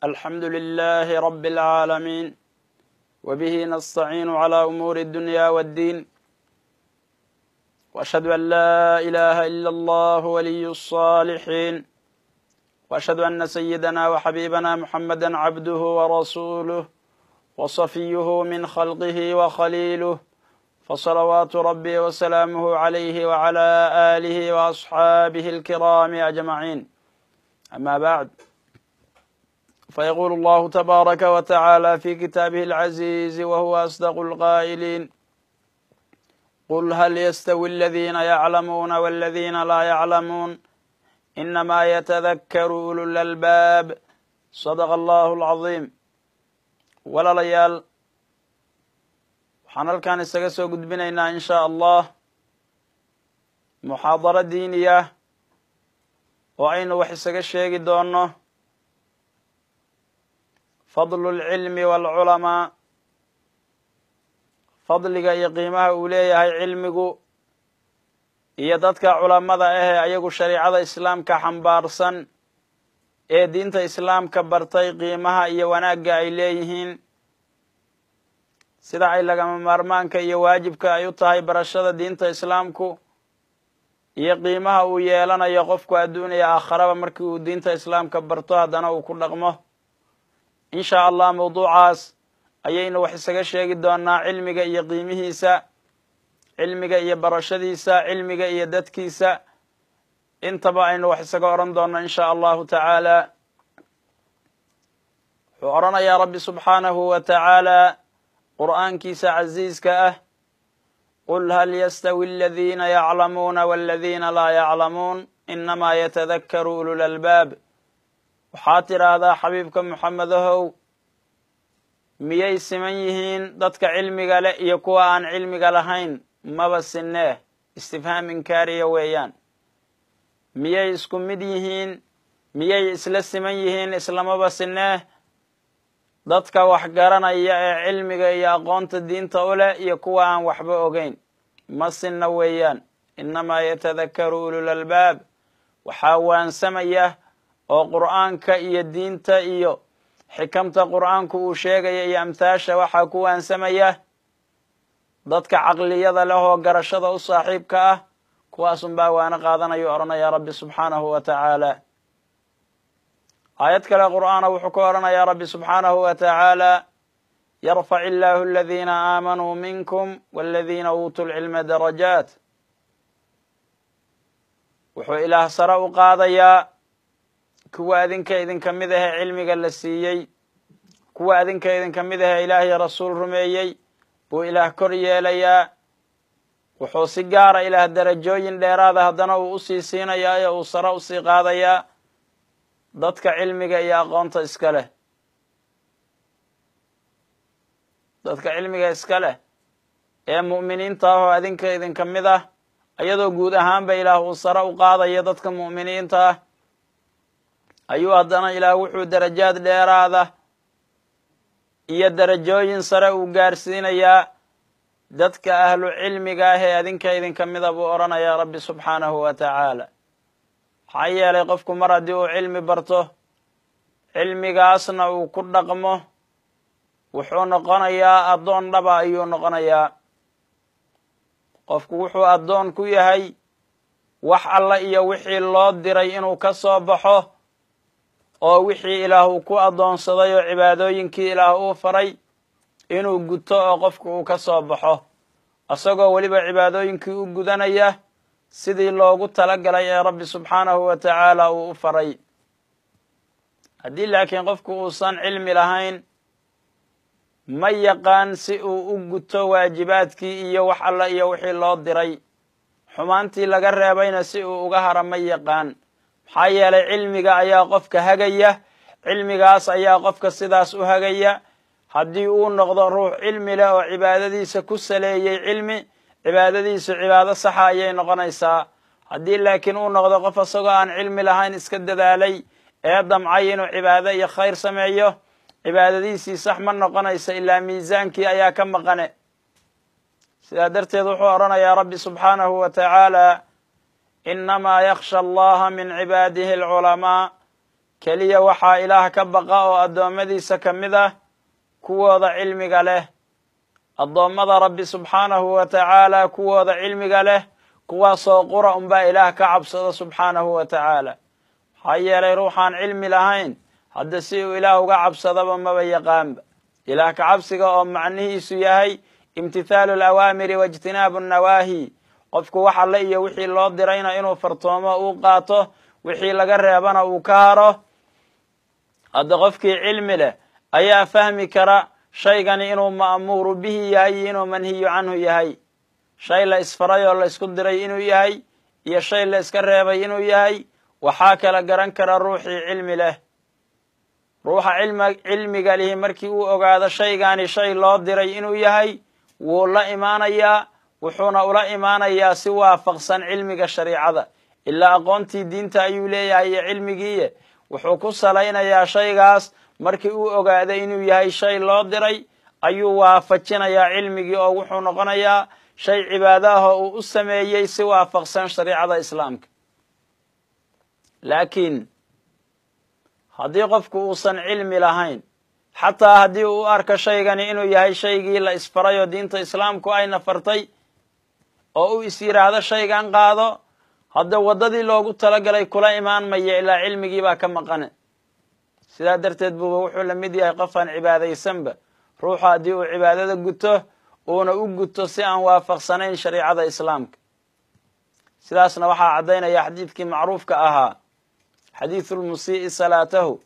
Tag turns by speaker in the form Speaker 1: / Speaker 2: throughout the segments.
Speaker 1: الحمد لله رب العالمين وبه نستعين على أمور الدنيا والدين وأشهد أن لا إله إلا الله ولي الصالحين وأشهد أن سيدنا وحبيبنا محمدا عبده ورسوله وصفيه من خلقه وخليله فصلوات ربي وسلامه عليه وعلى آله وأصحابه الكرام أجمعين أما بعد فيقول الله تبارك وتعالى في كتابه العزيز وهو أصدق القائلين قل هل يستوي الذين يعلمون والذين لا يعلمون إنما يتذكر أولو الألباب صدق الله العظيم walaalayaal waxaan halkan isaga soo gudbinaynaa in sha allah muxaadaro diiniya oo aynu wax isaga sheegi doono fadlu lcilmi waalculamaa fadliga iyo qiimaha uu leeyahay cilmigu iyo dadka culamada ahee ayagu shariicada islaamka xambaarsan ee diinta islaamka bartay qiimaha iyo wanaagga ay leeyihiin sida ay lagama maarmaanka iyo waajibka ay u tahay barashada diinta islaamku iyo qiimaha uu yeelanayo qofku adduun iyo aakharaba markii uu diinta islaamka barto haddana uu ku dhaqmo in sha allah mawduucaas ayaynu wax isaga sheegi doonaa cilmiga iyo qiimihiisa cilmiga iyo barashadiisa cilmiga iyo dadkiisa intaba aynu wax isaga odhan doonno in sha allahu tacaala wuxuu odhanayaa rabbi subxaanahu wa tacaala qur'aankiisa casiiska ah qul hal yastawi aladiina yaclamuuna waladiina laa yaclamuun inamaa yatadakkaru ululalbaab waxaad tidhaahdaa xabiibka muxamedahow miyay siman yihiin dadka cilmiga leh iyo kuwa aan cilmiga lahayn maba sinee istifhaam inkaariya weeyaan miyay isku mid yihiin miyay isla siman yihiin islamaba sinee dadka wax garanaya ee cilmiga iyo aqoonta diinta u leh iyo kuwa aan waxba ogeyn ma sinna weeyaan inamaa yatadakkaru ululalbaab waxaa waansamaya oo qur'aanka iyo diinta iyo xikamta qur'aanku uu sheegaya iyo amhaasha waxaa ku waansamaya dadka caqliyada leh oo garashada u saaxiibka ah kuwaasun baa waana qaadanayu odhanaya rabbi subxaanahu wa tacaala aayad kale qur'aana wuxuu ka odhanayaa rabbi subxaanahu wa tacaala yarfac illaahu aladiina aamanuu minkum waladiina uutuu lcilma darajaat wuxuu ilaah sare u qaadayaa kuwa adinka idinka mid ahe cilmiga la siiyey kuwa adinka idinka mid ahe ilaah iyo rasuul rumeeyey buu ilaah kor yeelayaa wuxuu si gaara ilaah darajooyin dheeraada haddana uu usii siinayaa ee uu sare usii qaadayaa dadka cilmiga iyo aqoonta iska leh dadka cilmiga iska leh ee mu'miniinta ah oo adinka idinka mid ah iyadoo guud ahaanba ilaah uu sare u qaadayo dadka mu'miniinta ah ayuu haddana ilaah wuxuu darajaad dheeraada iyo darajooyin sare uu gaarsiinayaa dadka ahlu cilmiga ah ee adinka idinka mida buu odhanayaa rabbi subxaanahu wa tacaala maxaa yeelay qofku mar haddii uu cilmi barto cilmigaasna uu ku dhaqmo wuxuu noqonayaa addoon dhaba ayuu noqonayaa qofku wuxuu addoon ku yahay wax alla iyo wixii loo diray inuu ka soo baxo oo wixii ilaah uu ku addoonsaday oo cibaadooyinkii ilaah uu faray inuu guto oo qofku uu ka soo baxo isagoo weliba cibaadooyinkii u gudanaya sidii loogu talagalay ee rabbi subxaanahu wa tacaala uu u faray haddii laakiin qofku uusan cilmi lahayn ma yaqaan si uu u guto waajibaadkii iyo wax alla iyo wixii loo diray xumaantii laga reebayna si uu uga hara ma yaqaan maxaa yeelay cilmiga ayaa qofka hagaya cilmigaas ayaa qofka sidaas u hagaya haddii uu noqdo ruux cilmi leh oo cibaadadiisa ku saleeyey cilmi cibaadadiisu cibaado saxa ayay noqonaysaa haddii laakiin uu noqdo qof isagoo aan cilmi lahayn iska dadaalay ee damcay inuu cibaado iyo khayr sameeyo cibaadadiisii sax ma noqonaysa ilaa miisaankii ayaa ka maqane sidaa darteed wuxuu odhanayaa rabbi subxaanahu wa tacaala inamaa yakhsha allaha min cibaadihi alculamaa keliya waxaa ilaah ka baqa oo addoommadiisa ka mid ah kuwooda cilmiga leh. addoommada rabbi subxaanahu wa tacaala kuwooda cilmiga leh kuwaasoo qura unbaa ilaah ka cabsado subxaanahu wa tacaala. maxaa yeelay ruuxaan cilmi lahayn hadda si uu ilaah uga cabsadaba maba yaqaanba. ilaah ka cabsiga oo macnihiisu yahay imtithaalu alawaamiri waijtinaabu annawaahi, qofku wax alle iyo wixii loo dirayna inuu fartoomo uu qaato, wixii laga reebana uu ka haro. hadda qofkii cilmi leh ayaa fahmi kara shaygani inuu ma'muuru bihi yahay iyo inuu manhiyu canhu yahay, shay la isfaray oo la isku diray inuu yahay iyo shay la iska reebay inuu yahay. waxaa kala garan kara ruuxii cilmi leh. ruuxa cilmiga lihi markii uu ogaado shaygani shay loo diray inuu yahay wuu la imaanayaa, wuxuuna ula imaanayaa si waafaqsan cilmiga shariicada. ilaa aqoontii diinta ayuu leeyahay iyo cilmigiiye wuxuu ku salaynayaa shaygaas markii uu ogaado inuu yahay shay loo diray ayuu waafajinayaa cilmigii oo wuxuu noqonayaa shay cibaado ah oo uu u sameeyey si waafaqsan shariicada islaamka. laakiin haddii qofku uusan cilmi lahayn, xataa haddii uu u arko shaygani inuu yahay shaygii la isfaray oo diinta islaamku ayna fartay, oo uu is yidhaahdo shaygan qaado, hadda waddadii loogu talagalay kula imaan maya ilaa cilmigii baa ka maqane. sidaa darteed buuba wuxuu la mid yahay qof aan cibaadaysanba. ruuxu haddii uu cibaadada guto uuna u guto si aan waafaqsanayn shariicada islaamka. sidaasna waxaa caddaynaya xadiidkii macruufka ahaa, xadiidu lmusii'i salaatahu,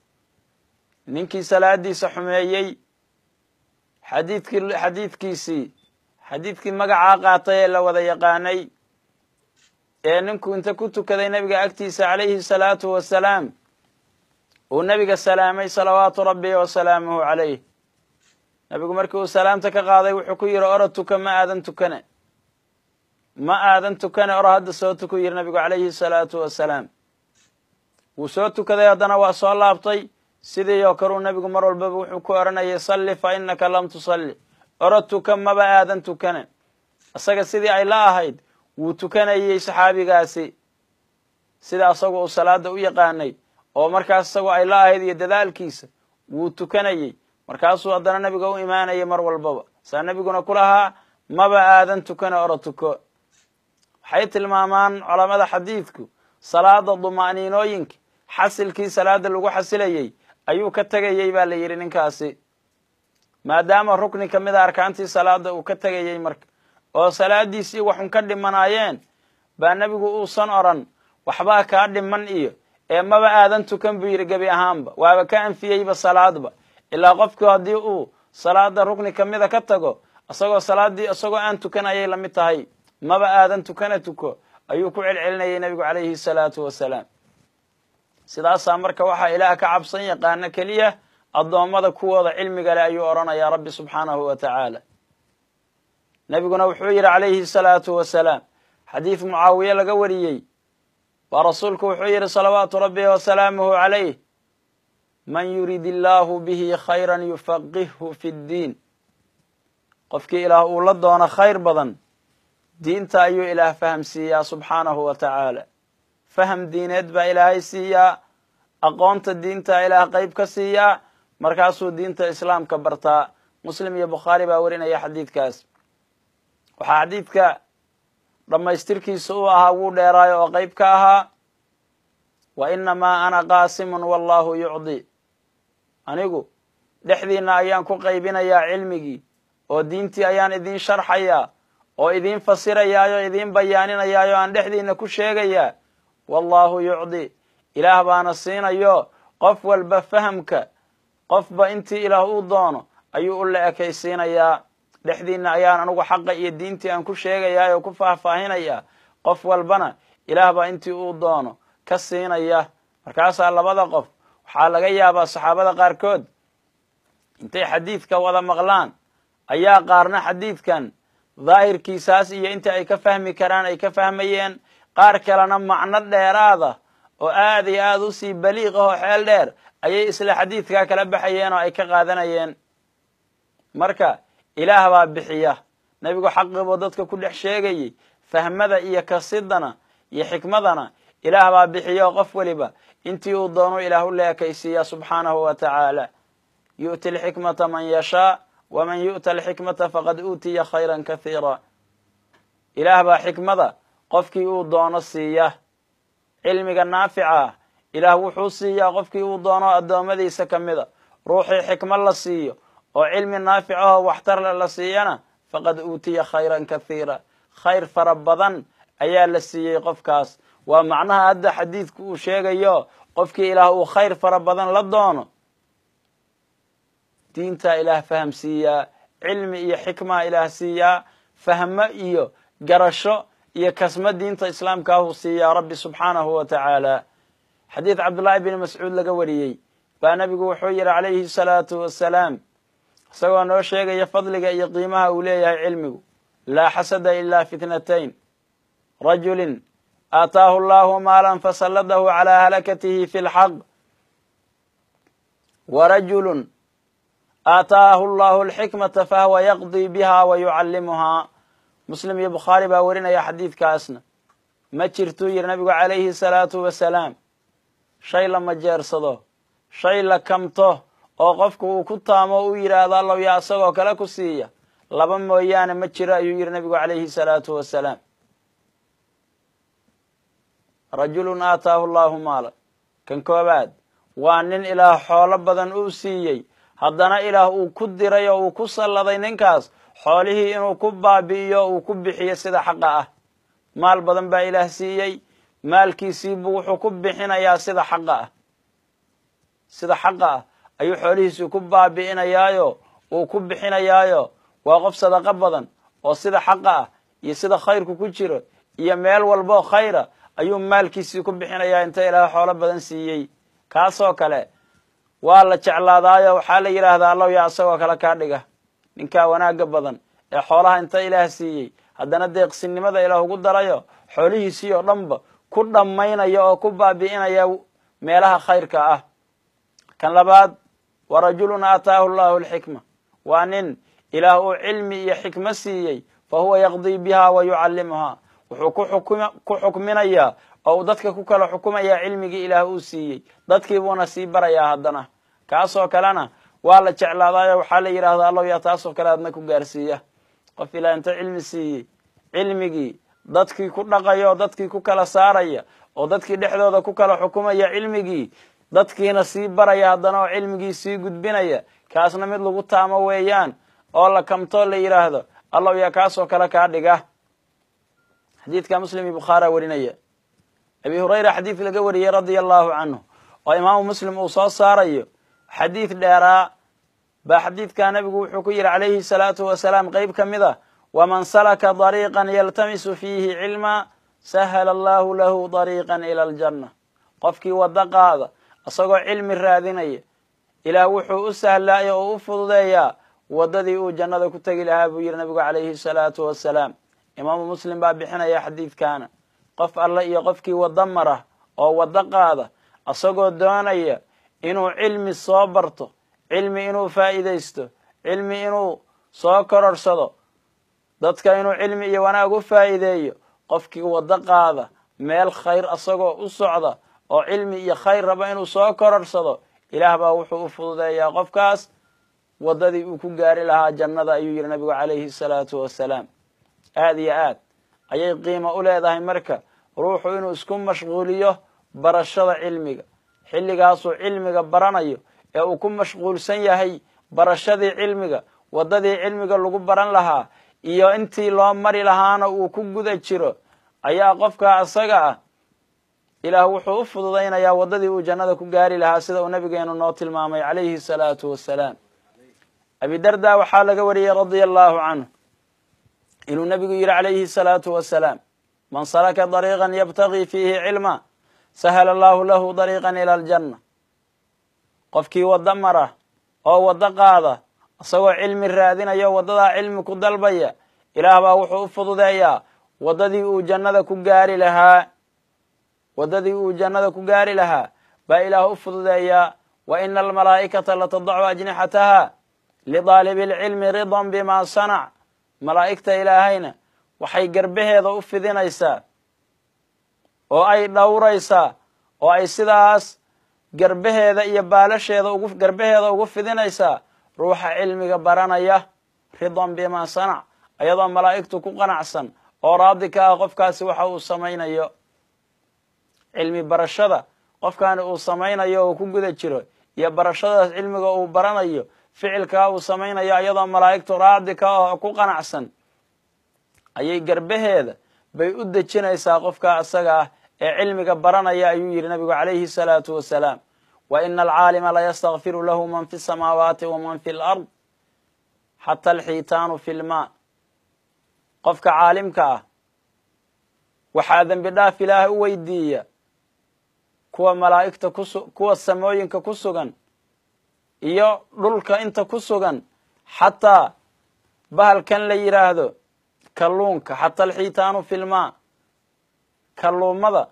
Speaker 1: ninkii salaadiisa xumeeyey xadiidkii magacaa qaatay ee la wada yaqaanay, ee ninku inta ku tukaday nabiga agtiisa calayhi salaatu wasalaam uu nabiga salaamay salawaatu rabbi wasalaamuhu calayh. nabigu markii uu salaamta ka qaaday wuxuu ku yidhi ora tuka ma aadan tukane ora hadda soo tuku yidhi nabigu calayhi salaatu wasalaam. wuu soo tukaday haddana waa soo laabtay, sidii oo kaleu nabigu mar walbaba wuxuu ku odhanayay salli fa innaka lam tusalli, ora tuka maba aadan tukane. isaga sidii ay la ahayd wuu tukanayey saxaabigaasi sida asagu uu salaada u yaqaanay, oo markaas isagoo ay la ahayd iyo dadaalkiisa wuu tukanayey. markaasuu haddana nabiga u imaanayay mar walbaba, saa nabiguna ku lahaa maba aadan tukane ora tuko. waxay tilmaamaan culammada xadiidku salaada duma'niinooyinka xasilkii salaada lagu xasilayey ayuu ka tegayey baa la yidhi ninkaasi, maadaama rukni ka mid a arkaantii salaada uu ka tegayey marka, oo salaadiisii waxun ka dhimanaayeen baa nebigu uusan odhan waxbaa kaa dhiman iyo ee maba aadan tukan buu yidhi gebi ahaanba, waaba ka anfiyeyba salaadba. ilaa qofku haddii uu salaada rukni ka mida ka tago isagoo aan tukan ayay la mid tahay. maba aadan tukana tuko ayuu ku celcelinayay nebigu calayhi salaatu wasalaam. sidaasaa marka waxaa ilaah ka cabsan yaqaana keliya addoommada kuwooda cilmiga leh ayuu odhanayaa rabbi subxaanahu wa tacaala. nebiguna wuxuu yidhi calayhi salaatu wasalaam, xadiid mucaawiye laga wariyey baa rasuulku wuxuu yidhi salawaatu rabbi wasalaamuhu calayh, man yurid illaahu bihi khayran yufaqihhu fi ddiin. qofkii ilaah uu la doono khayr badan diinta ayuu ilaah fahamsiiyaa subxaanahu wa tacaala. faham diineed baa ilaahay siiyaa, aqoonta diinta ilaah qayb ka siiyaa, markaasuu diinta islaamka bartaa. muslim iyo bukhaari baa warinaya xadiidkaas. waxaa xadiidka dhammaystirkiisa u ahaa wuu dheeraayo oo qayb ka ahaa, wa inamaa ana qaasimun wallahu yucdi. anigu dhexdiinna ayaan ku qaybinayaa cilmigii, oo diintii ayaan idiin sharxayaa oo idiin fasirayaayo idiin bayaaninayaayo aan dhexdiinna ku sheegayaa. wallahu yucdi, ilaah baana siinayo qof walba fahamka, qofba intii ilaah uu doono ayuu u la ekaysiinayaa. dhexdiinna ayaan anugu xaqa iyo diintii aan ku sheegayaa oo ku faahfaahinayaa, qof walbana ilaah baa intii uu doono ka siinaya. markaasaa labada qof waxaa laga yaabaa saxaabada qaarkood intay xadiidka wada maqlaan ayaa qaarna xadiidkan daahirkiisaas iyo inta ay ka fahmi karaan ay ka fahmayeen, qaar kalena macno dheeraada oo aad iyo aad u sii baliiq ah oo xeel dheer ayay isla xadiidkaa kala baxayeen oo ay ka qaadanayeen. marka ilaah baa bixiya. nebigu xaqibuu dadka ku dhex sheegayey, fahmada iyo kasidana iyo xikmadana ilaah baa bixiya oo qof weliba intii uu doono ilaah u leekaysiiya subxaanahu wa tacaala yu'ti alxikmata man yashaa waman yu'ta alxikmata faqad uutiya khayran kathiira ilaah baa xikmada qofkii uu doono siiya cilmiga naafica ah ilaah wuxuu siiyaa qofkii uu doono addoommadiisa ka mida ruuxii xikmad la siiyo oo cilmi naafic ahoo waxtarle la siiyana faqad uutiya khayran kathiira khayr fara badan ayaa la siiyey qofkaas waa macnaha hadda xadiidku uu sheegayo qofkii ilaah uu khayr fara badan la doono diintaa ilaah fahamsiiyaa cilmi iyo xikmaa ilaah siiyaa fahmo iyo garasho iyo kasmo diinta islaamka ahuu siiyaa rabbi subxaanahu wa tacaala xadiid cabdullaahi bni mascuud laga wariyey baa nabigu wuxuu yidhi calayhi salaatu wassalaam isagoo noo sheegaya fadliga iyo qiimaha uu leeyahay cilmigu laa xasada ilaa fitnatayn rajulin aataahu allahu maalan fasalladahu calaa halakatihi fi lxaq warajulun aataahu allahu alxikmata fahuwa yaqdii biha wa yucallimuhaa muslim iyo bukhaari baa warinaya xadiidkaasna ma jirtuu yidhi nabigu calayhi salaatu wasalaam shay la majeersado shay la kamto oo qofku uu ku taamo u yidhaahdo allow yaa isagoo kale ku siiya laba mooyaane ma jiro ayuu yidhi nabigu calayhi salaatu wasalaam rajulun aataahu allahu maala kan koobaad waa nin ilaah xoolo badan uu siiyey haddana ilaah uu ku diray oo uu ku salladay ninkaas xoolihii inuu ku baabi'iyo uu ku bixiyo sida xaqa ah maal badan baa ilaah siiyey maalkiisiibuu wuxuu ku bixinayaa sida xaqa ah ayuu xoolihiisii ku baabi'inayaayo uu ku bixinayaayo waa qof sadaqo badan oo sida xaqa ah iyo sida khayrku ku jiro iyo meel walboo khayra ayuu maalkiisii ku bixinayaa inta ilaah xoolo badan siiyey kaasoo kale waa la jeclaadaayo waxaa la yidhaahdaa allow yaa isagoo kale kaa dhiga ninkaa wanaagga badan ee xoolaha inta ilaah siiyey haddana deeqsinimada ilaah ugu darayo xoolihiisii oo dhanba ku dhammaynaya oo ku baabi'inaya meelaha khayrka ah kan labaad wa rajulun aataahu allahu alxikma waa nin ilaah uu cilmi iyo xikmo siiyey fa huwa yaqdii biha wa yucallimuhaa wuxuu ku xukminayaa oo uu dadka ku kala xukumayaa cilmigii ilaah uu siiyey dadkii buuna sii barayaa haddana kaasoo kalena waa la jeclaadaayo waxaa la yidhahdaa allow yaa taasoo kale adna ku gaarsiiya qof ilaah inta cilmi siiyey cilmigii dadkii ku dhaqaya oo dadkii ku kala saaraya oo dadkii dhexdooda ku kala xukumaya cilmigii dadkiina sii baraya haddana oo cilmigii sii gudbinaya kaasna mid lagu taamo weeyaan oo la kamtoo la yidhaahdo allow yaa kaasoo kale kaa dhiga xadiidka muslim iyo bukhaara warinaya abi hurayra xadiid laga wariyey radia allahu canhu oo imaamu muslim uu soo saarayo xadiid dheeraa baa xadiidkaa nabigu wuxuu ku yidhi calayhi salaatu wasalaam qeyb ka mid a waman salaka dariiqan yaltamisu fiihi cilma sahala allahu lahu dariiqan ila aljanna qofkii waddo qaada isagoo cilmi raadinaya ilaah wuxuu u sahlaya oo u fududeeyaa waddadii uu jannada ku tegi lahaa buu yidhi nabigu calayhi salaatu wasalaam imaamu muslim baa bixinaya xadiidkaana qof alle iyo qofkii waddo mara oo waddo qaada isagoo doonaya inuu cilmi soo barto cilmi inuu faa'iidaysto cilmi inuu soo kororsado dadka inuu cilmi iyo wanaag u faa'iideeyo qofkii waddo qaada meel khayr isagoo u socda oo cilmi iyo khayr raba inuu soo kororsado ilaah baa wuxuu u fududeeyaa qofkaas waddadii uu ku gaari lahaa jannada ayuu yidhi nabigu calayhi salaatu wasalaam aad iyo aad ayay qiimo u leedahay marka ruuxu inuu isku mashquuliyo barashada cilmiga xilligaasuu cilmiga baranayo ee uu ku mashquulsan yahay barashadii cilmiga waddadii cilmiga lagu baran lahaa iyo intii loo mari lahaana uu ku guda jiro ayaa qofka isaga ah ilaah wuxuu u fududaynayaa waddadii uu jannada ku gaari lahaa sida uu nabigeenu noo tilmaamay calayhi salaatu wasalaam abidarda waxaa laga wariyey radia allahu canhu inuu nabigu yidhi calayhi salaatu wasalaam man salaka dariiqan yabtagii fiihi cilma sahala allahu lahu dariiqan ila aljanna qofkii waddo mara oo waddo qaada isagoo cilmi raadinayo waddadaa cilmi ku dalbaya ilaah baa wuxuu u fududeeyaa waddadii uu jannada ku gaari lahaa baa ilaah u fududeeyaa wa ina almalaa'ikata latadacu ajnixataha lidaalibi alcilmi ridan bima sanac malaa'igta ilaahayna waxay garbaheeda u fidinaysaa oo ay dhowraysaa oo ay sidaas garbaheeda iyo baalasheeda garbaheeda ugu fidinaysaa ruuxa cilmiga baranaya ridan bimaa sanac ayadoo malaa'igtu ku qanacsan oo raadi ka ah qofkaasi waxa uu samaynayo. cilmi barashada qofkaani uu samaynayo oo ku guda jiro iyo barashadaas cilmiga uu baranayo ficilkaa uu samaynayo ayadoo malaa'igtu raadi ka ah oo ku qanacsan ayay garbaheeda bay u dejinaysaa qofka asaga ah ee cilmiga baranaya ayuu yidhi nabigu calayhi salaatu wasalaam. wa ina alcaalima layastakfiru lahu man fi samaawaati waman fi lard xata alxiitaanu fi lmaa. qofka caalimka ah waxaa dembi dhaaf ilaahay u weydiiya kuwa malaa'igta kuwa samooyinka ku sugan iyo dhulka inta ku sugan, xataa bahalkan la yidhaahdo kalluunka, xata alxiitaanu fi lmaa, kalluumada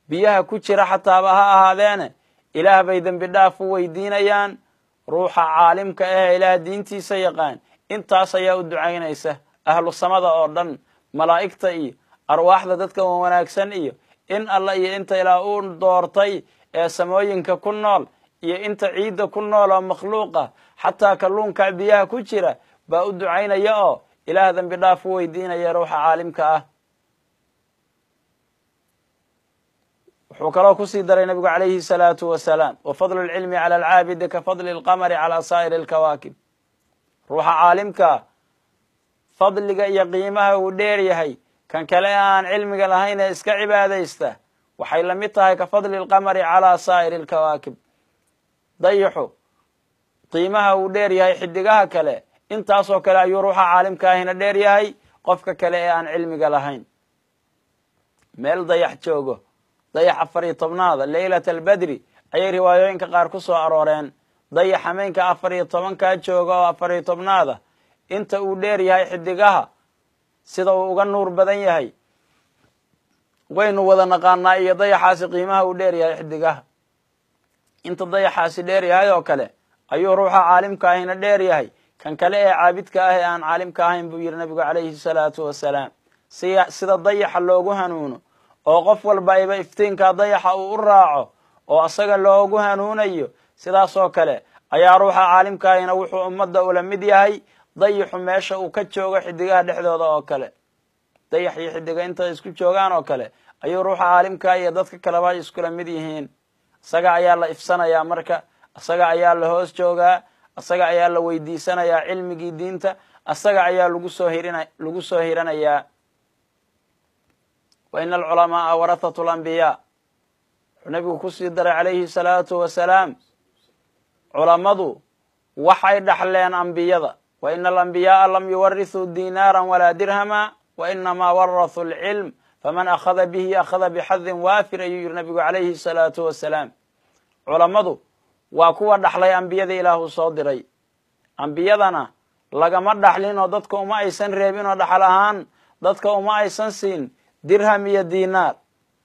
Speaker 1: biyaha ku jira xataaba ha ahaadeene ilaah bay dembi dhaaf u weydiinayaan. ruuxa caalimka ah ilaah diintiisa yaqaan intaas ayaa u ducaynaysa. ahlu samada oo dhan, malaa'igta iyo arwaaxda dadka wanaagsan iyo in alla iyo inta ilaah u doortay ee samooyinka ku nool iyo inta ciidda ku nool oo makhluuqa, xataa kalluunka biyaha ku jira baa u ducaynaya oo ilaah dembi dhaaf u weydiinaya ruuxa caalimka ah. wuxuu kaloo kusii daray nabigu calayhi salaatu wasalaam wa fadlu lcilmi cala alcaabidi ka fadli alqamari cala saa'iri alkawaakib. ruuxa caalimkaa fadliga iyo qiimaha uu dheer yahay kan kale aan cilmiga lahayn ee iska cibaadaysta waxay la mid tahay ka fadli alqamari calaa saa'iri alkawaakib. dayaxu qiimaha uu dheer yahay xidigaha kale intaasoo kale ayuu ruuxa caalimka ahina dheer yahay qofka kale ee aan cilmiga lahayn. meel dayax joogo, dayax 14aada leylat albadri ayay riwaayooyinka qaar ku soo arooreen. dayax hameenka 14 jooga oo 14aada inta uu dheer yahay xidigaha sida uu uga nuur badan yahay waynu wada naqaanaa, iyo dayaxaasi qiimaha uu dheer yahay xidigaha. inta dayaxaasi dheer yahay oo kale ayuu ruuxa caalimka ahina dheer yahay kan kale ee caabidka ah ee aan caalimka ahayn buu yidhi nabigu calayhi salaatu wasalaam. sida dayaxa loogu hanuuno oo qof walba ayba iftiinkaa dayaxa uu u raaco oo asaga loogu hanuunayo, sidaasoo kale ayaa ruuxa caalimka ahina wuxuu ummadda ula mid yahay dayaxu meesha uu ka joogo xidigaha dhexdooda oo kale. dayax iyo xidiga inta isku joogaan oo kale ayuu ruuxa caalimka iyo dadka kaleba iskula mid yihiin. isaga ayaa la ifsanayaa marka, isaga ayaa la hoos joogaa, isaga ayaa la weydiisanayaa cilmigii diinta, isaga ayaa lagu soo hiranayaa. wa ina alculamaaa warathatu lambiyaa. wuxuu nabigu kusii daray calayhi salaatu wasalaam culammadu waxay dhaxleen ambiyada. wa ina alambiyaaa lam yuwarithuu dinaaran walaa dirhama wa inamaa warathuu alcilm faman akhada bihi akhada bixadin waafir ayuu yidhi nabigu calayhi salaatu wasalaam. culammadu waa kuwa dhaxlay ambiyada ilaahuu soo diray. ambiyadana lagama dhaxlin oo dadka uma aysan reebin oo dhaxal ahaan dadka uma aysan siin dirham iyo dinaar,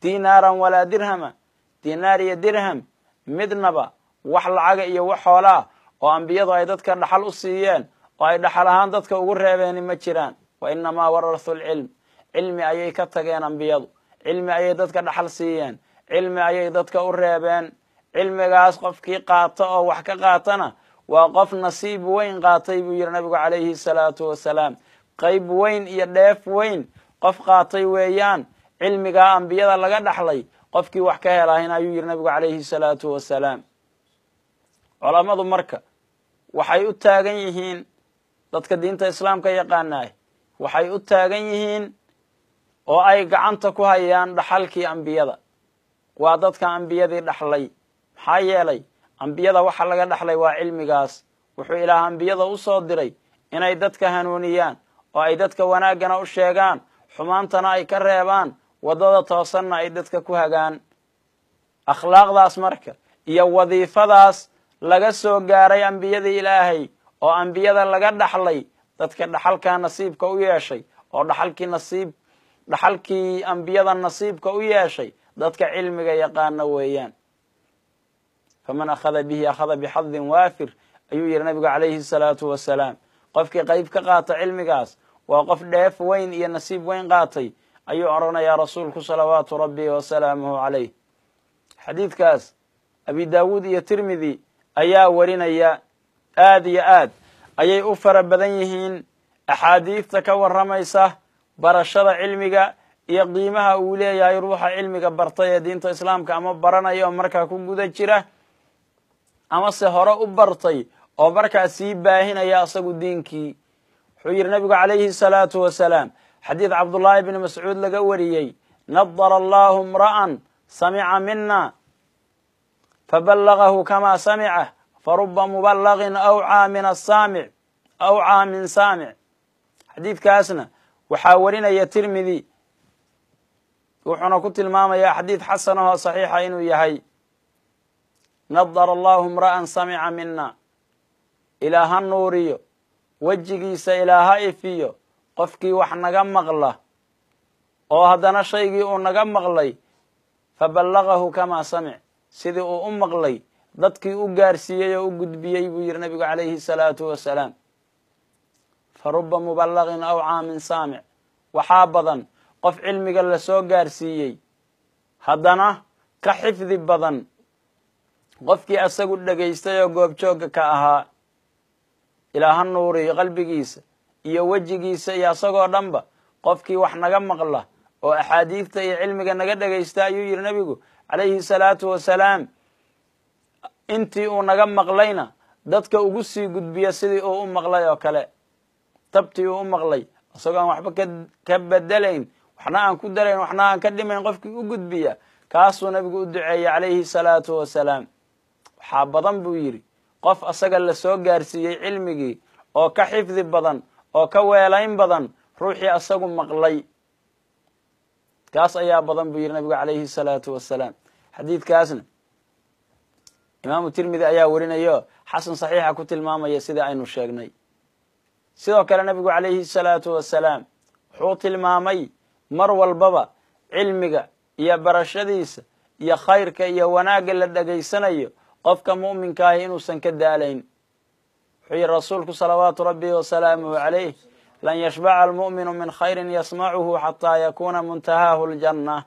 Speaker 1: dinaaran walaa dirhama, dinaar iyo dirham midnaba wax lacaga iyo wax xoolaa oo ambiyadu ay dadka dhaxal u siiyeen oo ay dhaxal ahaan dadka ugu reebeeni ma jiraan. wa inamaa warathuu alcilm, cilmi ayay ka tageen ambiyadu, cilmi ayay dadka dhaxal siiyeen, cilmi ayay dadka u reebeen. cilmigaas qofkii qaato oo wax ka qaatana waa qof nasiib weyn qaatay buu yidhi nabigu calayhi salaatu wasalaam. qayb weyn iyo dheef weyn qof qaatay weeyaan cilmigaa ambiyada laga dhaxlay qofkii wax ka helahin ayuu yidhi nabigu calayhi salaatu wasalaam. culammadu marka waxay u taagan yihiin, dadka diinta islaamka yaqaanaay waxay u taagan yihiin oo ay gacanta ku hayaan dhaxalkii ambiyada. waa dadka ambiyadii dhaxlay. maxaa yeelay ambiyada waxa laga dhaxlay waa cilmigaas. wuxuu ilaah ambiyada u soo diray inay dadka hanuuniyaan oo ay dadka wanaaggana u sheegaan, xumaantana ay ka reebaan, waddada toosanna ay dadka ku hagaan. akhlaaqdaas marka iyo wadiifadaas laga soo gaaray ambiyadii ilaahay oo ambiyada laga dhaxlay, dadka dhaxalkaa nasiibka u yeeshay oo dhaxalkii ambiyada nasiibka u yeeshay dadka cilmiga yaqaana weeyaan. faman akhada bihi akhada bixadin waafir ayuu yidhi nabigu calayhi salaatu wasalaam. qofkii qayb ka qaata cilmigaas waa qof dheef weyn iyo nasiib weyn qaatay ayuu odhanayaa rasuulku salawaatu rabbi wasalaamuhu calayh. xadiidkaas abi daawuud iyo tirmidi ayaa warinaya. aad iyo aad ayay u fara badan yihiin axaadiidta ka warramaysa barashada cilmiga iyo qiimaha uu leeyahay ruuxa cilmiga bartay ee diinta islaamka ama baranaya oo markaa ku guda jira ama se hore u bartay oo markaa sii baahinaya asagu diinkii. wuxuu yidhi nabigu calayhi salaatu wasalaam xadiid cabdullaahi bni mascuud laga wariyey, nadara allahu imra'an samica mina faballagahu kamaa samicah faruba muballagin awcaa min saamic. xadiidkaasna waxaa warinaya tirmidi, wuxuuna ku tilmaamayaa xadiid xasan ahoo saxiixa inuu yahay. nadara allahu imra'an samica mina, ilaa ha nuuriyo wejigiisa, ilaa ha ifiyo qofkii wax naga maqla oo haddana shaygii uu naga maqlay faballagahu kamaa samic, sidii uu u maqlay dadkii u gaarsiiyey oo u gudbiyey buu yidhi nabigu calayhi salaatu wasalaam. faruba muballagin awcaa min saamic, waxaa badan qof cilmiga la soo gaarsiiyey haddana ka xifdi badan qofkii asagu dhegaystay oo goobjoogga ka ahaa. ilaa ha nuuriyo qalbigiisa iyo wejigiisa iyo asagoo dhanba qofkii wax naga maqla oo axaadiidta iyo cilmiga naga dhegaysta ayuu yidhi nabigu calayhi salaatu wasalaam. intii uu naga maqlayna dadka ugu sii gudbiya sidii uu u maqlay oo kale, tabtii uu u maqlay isagoo aan waxba ka bedelayn, waxna aan ku darayn, waxna aan ka dhimayn, qofkii u gudbiya kaasuu nabigu u duceeyey calayhi salaatu wasalaam. waxaa badan buu yidhi qof asaga la soo gaarsiiyey cilmigii oo ka xifdi badan oo ka weelayn badan ruuxii asagu maqlay, kaas ayaa badan buu yidhi nabigu calayhi salaatu wasalaam. xadiidkaasna imaamu tirmidi ayaa warinayo xasan saxiixa ku tilmaamaya sida aynu sheegnay. sidoo kale nabigu calayhi salaatu wasalaam wuxuu tilmaamay mar walbaba cilmiga iyo barashadiisa iyo khayrka iyo wanaagga la dhegaysanayo qofka mu'minka ahi inuusan ka daalayn. wuxuu yidhi rasuulku salawaatu rabbi wasalaamuhu calayh, lan yashbaca almu'minu min khayrin yasmacuhu xataa yakuuna muntahaahu ljanna.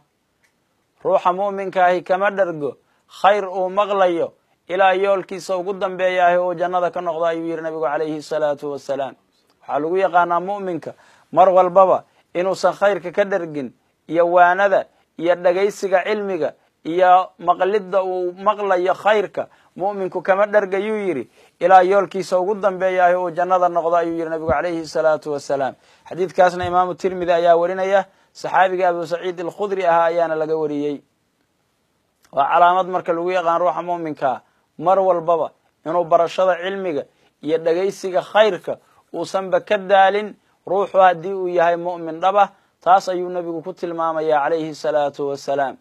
Speaker 1: ruuxa mu'minka ahi kama dhergo khayr uu maqlayo ilaa yoolkiisa ugu dambeeyaahi uu jannada ka noqdo ayuu yidhi nabigu calayhi salaatu wasalaam. waxaa lagu yaqaanaa mu'minka mar walbaba inuusan khayrka ka dhergin iyo waanada iyo dhegaysiga cilmiga iyo maqlidda uu maqlayo khayrka. mu'minku kama dhergayuu yidhi ilaa yoolkiisa ugu dambeeyaahi uu jannada noqdo ayuu yidhi nabigu calayhi salaatu wasalaam. xadiidkaasna imaamu tirmidi ayaa warinaya, saxaabiga abu saciid alkhudri ahaa ayaana laga wariyey. waa calaamad marka lagu yaqaan ruuxa mu'minkaa mar walbaba inuu barashada cilmiga iyo dhegaysiga khayrka uusanba ka daalin ruuxu haddii uu yahay mu'min dhaba. taas ayuu nebigu ku tilmaamaya calayhi salaatu wasalaam.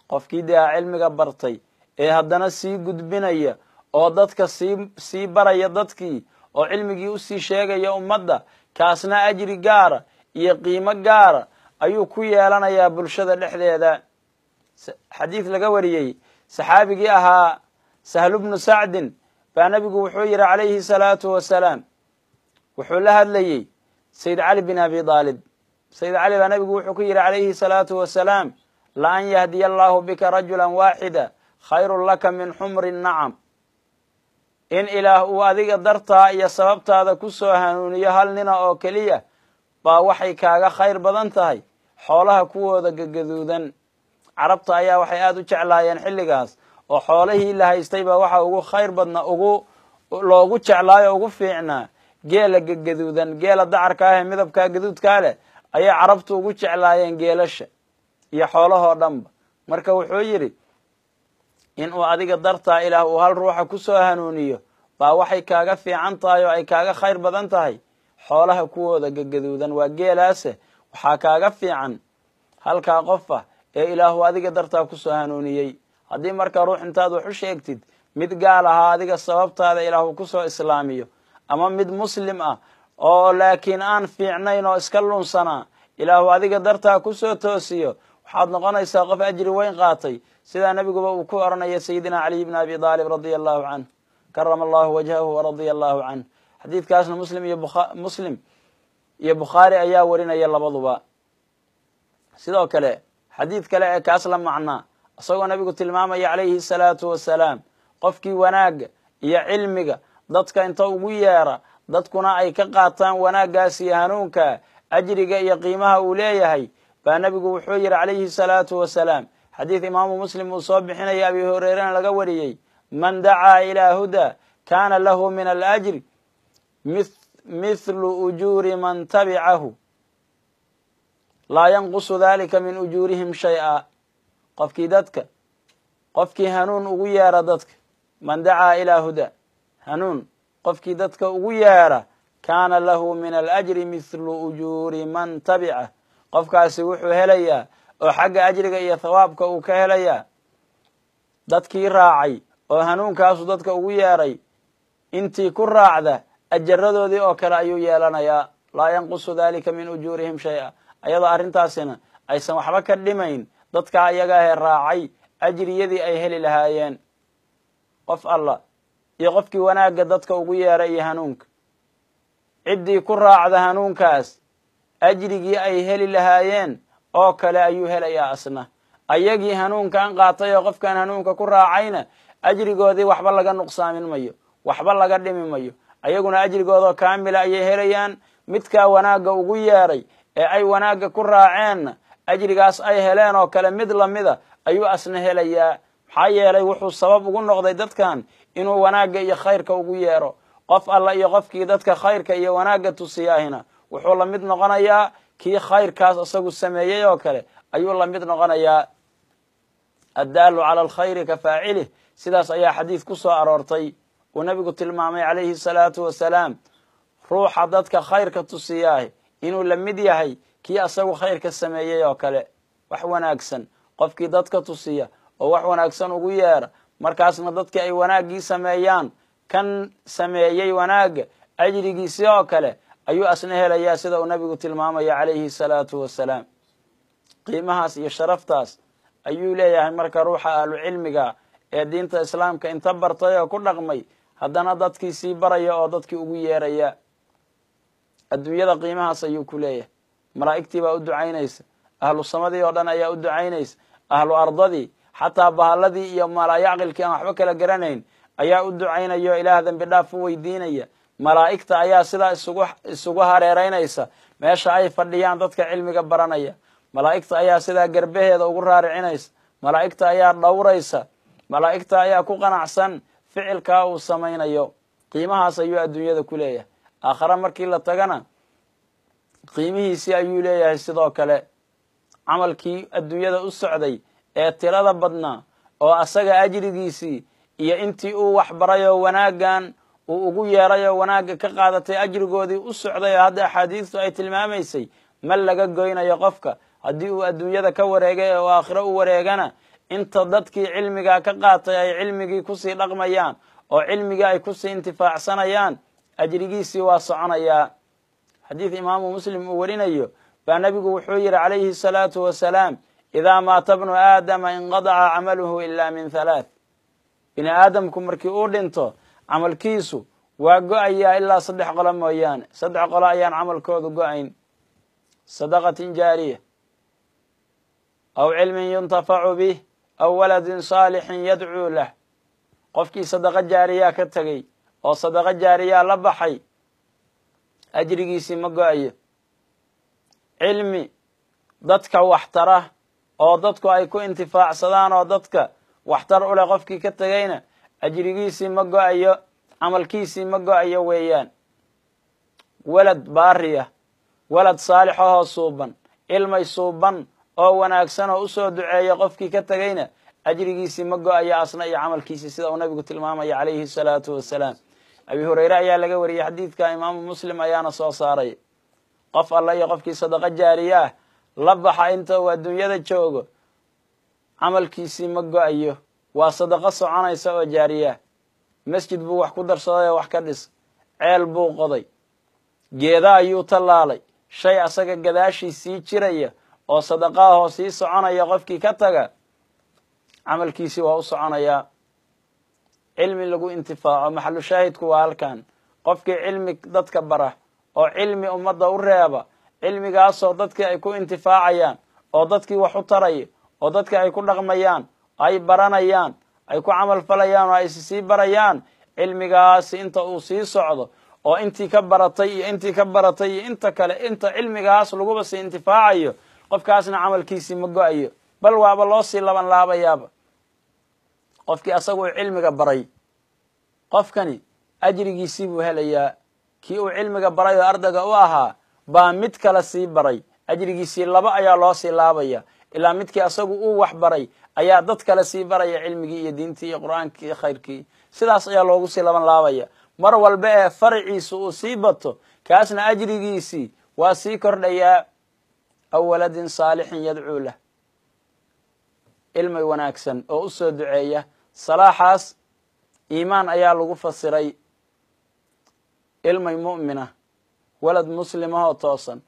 Speaker 1: qofkii dee cilmiga bartay ee haddana sii gudbinaya oo dadka sii baraya dadkii oo cilmigii usii sheegaya ummadda, kaasna ajri gaara iyo qiimo gaara ayuu ku yeelanayaa bulshada dhexdeeda. xadiid laga wariyey saxaabigii ahaa sahlu bnu sacdin baa nebigu wuxuu yidhi calayhi salaatu wasalaam, wuxuu la hadlayey sayid cali bin abi aalib. sayid cali baa nebigu wuxuu ku yidhi calayhi salaatu wasalaam, la an yahdiya allahu bika rajula waaxida khayrun laka min xumri nacam. in ilaah uu adiga dartaa iyo sababtaada ku soo hanuuniyo hal nina oo keliya baa waxay kaaga khayr badan tahay xoolaha kuwooda gagaduudan. carabta ayaa waxay aada u jeclaayeen xilligaas, oo xoolihii la haystay baa waxa ugu khayr badna loogu jeclaayo ugu fiicnaa geela gagaduudan. geela dacarka ah ee midabkaa gaduudkaa leh ayay carabtu ugu jeclaayeen geelasha iyo xoolahoo dhanba. marka wuxuu yidhi in uu adiga dartaa ilaah uu hal ruuxa ku soo hanuuniyo baa waxay kaaga fiican tahay oo ay kaaga khayr badan tahay xoolaha kuwooda gagaduudan. waa geelaase waxaa kaaga fiican halkaa qof ah ee ilaahu adiga dartaa ku soo hanuuniyey. haddii marka ruux intaad wax u sheegtid mid gaal ahaa adiga sababtaada ilaahu ku soo islaamiyo, ama mid muslim ah oo laakiin aan fiicnayn oo iska lunsanaa ilaahu adiga dartaa ku soo toosiyo, waxaad noqonaysaa qof ajri weyn qaatay. sidaa nebiguba uu ku oranaya sayidina caliy bn abi aalib radia allahu canh, karama allahu wajhahu waradia allahu canh. xadiidkaasna muslim iyo bukhaari ayaa warinaya labaduba. sidoo kale xadiid kale ee kaas la macnaa isagoo nabigu tilmaamaya calayhi salaatu wasalaam qofkii wanaagga iyo cilmiga dadka inta ugu yeera dadkuna ay ka qaataan wanaaggaas iyo hanuunka ajriga iyo qiimaha uu leeyahay baa nabigu wuxuu yidhi calayhi salaatu wasalaam xadiid imaamu muslim uu soo bixinaya abi hureyrena laga wariyey man dacaa ilaa huda kaana lahu min alajri mithlu ujuuri man tabicahu laa yanqusu dalika min ujuurihim shay-a qofkii hanuun ugu yeera dadka man dacaa ilaa huda hanuun qofkii dadka ugu yeera kaana lahu min alajri mithlu ujuuri man tabicah qofkaasi wuxuu helayaa oo xagga ajriga iyo thawaabka uu ka helayaa dadkii raacay oo hanuunkaasu dadka ugu yeeray intii ku raacda ajaradoodii oo kale ayuu yeelanayaa laa yanqusu dalika min ujuurihim shay-a ayadoo arrintaasina aysan waxba ka dhimayn dadka ayagaahee raacay ajriyadii ay heli lahaayeen qof alla iyo qofkii wanaagga dadka ugu yeeray iyo hanuunka ciddii ku raacda hanuunkaas ajrigii ay heli lahaayeen oo kale ayuu helayaa asna ayagii hanuunkan qaatay oo qofkan hanuunka ku raacayna ajrigoodii waxba laga nuqsaamin mayo waxba laga dhimi mayo ayaguna ajrigoodoo kaamila ayay helayaan midkaa wanaagga ugu yeeray ee ay wanaagga ku raaceenna ajrigaas ay heleen oo kale mid lamida ayuu asna helayaa maxaa yeelay wuxuu sabab ugu noqday dadkan inuu wanaagga iyo khayrka ugu yeero qof alla iyo qofkii dadka khayrka iyo wanaagga tusiyaahina wuxuu la mid noqonayaa kii khayrkaas isagu sameeyey oo kale ayuu la mid noqonayaa addaalu cala alkhayri ka faacilih sidaas ayaa xadiid ku soo aroortay uu nabigu tilmaamay calayhi salaatu wasalaam ruuxa dadka khayrka tusiyaah inuu la mid yahay kii asagu khayrka sameeyey oo kale wax wanaagsan qofkii dadka tusiya oo wax wanaagsan ugu yeera markaasna dadkii ay wanaaggii sameeyaan kan sameeyey wanaagga ajrigiisii oo kale ayuu asna helayaa sida uu nabigu tilmaamaya calayhi salaatu wasalaam qiimahaas iyo sharaftaas ayuu leeyahay marka ruuxa ahlu cilmiga ee diinta islaamka inta bartay oo ku dhaqmay haddana dadkii sii baraya oo dadkii ugu yeeraya adduunyada qiimahaas ayuu ku leeyahay malaa'igtii baa u ducaynaysa ahlu samadii oo dhan ayaa u ducaynaysa ahlu ardadii xataa bahalladii iyo malaayacqilkii aan waxba kala garanayn ayaa u ducaynaya oo ilaah dembi dhaaf u weydiinaya malaa'igta ayaa sidaa isugu hareeraynaysa meesha ay fadhiyaan dadka cilmiga baranaya malaa'igta ayaa sidaa garbaheeda ugu raaricinaysa malaa'igta ayaa dhowraysa malaa'igta ayaa ku qanacsan ficilkaa uu samaynayo qiimahaas ayuu adduunyada ku leeyahay aakhare markii la tagana qiimihiisii ayuu leeyahay sidoo kale camalkii adduunyada u socday ee tirada badnaa oo asaga ajrigiisii iyo intii uu waxbaray oo wanaaggan uu ugu yeeray oo wanaagga ka qaadatay ajrigoodii u socday oo hadda axaadiistu ay tilmaamaysay ma laga goynayo qofka haddii uu adduunyada ka wareegay oo aakhiro u wareegana inta dadkii cilmigaa ka qaatay ay cilmigii kusii dhaqmayaan oo cilmigii ay kusii intifaacsanayaan ajrigiisii waa soconayaa xadiid imaamu muslim uu warinayo baa nabigu wuxuu yidhi calayhi salaatu wasalaam idaa maata bnu aadama inqadaca camaluhu ilaa min halaath bini aadamku markii uu dhinto camalkiisu waa go-ayaa ilaa 3 qolo mooyaane 3 qolo ayaan camalkoodu go-ayn sadaqatin jaariya aw cilmin yuntafacu bih aw waladin saalixin yadcuu lah qofkii sadaqo jaariyaa ka tegey oo sadaqo jaariyaa la baxay ajrigiisii ma go-ayo cilmi dadka waxtara oo dadku ay ku intifaacsadaan oo dadka waxtar u leh qofkii ka tegeyna ajrigiisii ma go-ayo camalkiisii ma go-ayo weeyaan walad baariya walad saalixahoo suuban ilmay suuban oo wanaagsan oo usoo duceeya qofkii ka tegeyna ajrigiisii ma go-ayo asna iyo camalkiisii sida uu nabigu tilmaamaya calayhi salaatu wasalaam abi hurayre ayaa laga wariyey xadiidka imaamu muslim ayaana soo saaray qof alla iyo qofkii sadaqo jaariyaah la baxa inta uu adduunyada joogo camalkiisii ma go-ayo waa sadaqo soconaysa oo jaariyaah masjid buu wax ku darsaday oo wax ka dhis ceel buu qoday geeda ayuu tallaalay shay asaga gadaashii sii jiraya oo sadaqaahoo sii soconaya qofkii ka taga camalkiisii waa u soconayaa cilmi lagu intifaaco maxalu shaahidku waa halkan qofkii cilmi dadka bara oo cilmi ummadda u reeba cilmigaasoo dadkii ay ku intifaacayaan oo dadkii wax u taraya oo dadkii ay ku dhaqmayaan ay baranayaan ay ku camal falayaan oo ay sii barayaan cilmigaasi inta uu sii socdo oo intii ka baratay iyo intii ka baratay iyo inta kale inta cilmigaas laguba sii intifaacayo qofkaasna camalkiisii ma go-ayo bal waaba loo sii laban laabayaaba qofkii asagu uu cilmiga baray qofkani ajrigiisii buu helayaa kii uu cilmiga baray oo ardayga u ahaa baa mid kale sii baray ajrigiisii laba ayaa loo sii laabaya ilaa midkii asagu uu wax baray ayaa dad kale sii baraya cilmigii iyo diintii iyo qur'aankii iyo khayrkii sidaas ayaa loogu sii laban laabaya mar walba ee farciisa uu sii bato kaasna ajrigiisii waa sii kordhayaa aw waladin saalixin yadcuu lah ilmay wanaagsan oo u soo duceeya salaaxaas iimaan ayaa lagu fasiray ilmay mu'mina walad muslimahoo toosan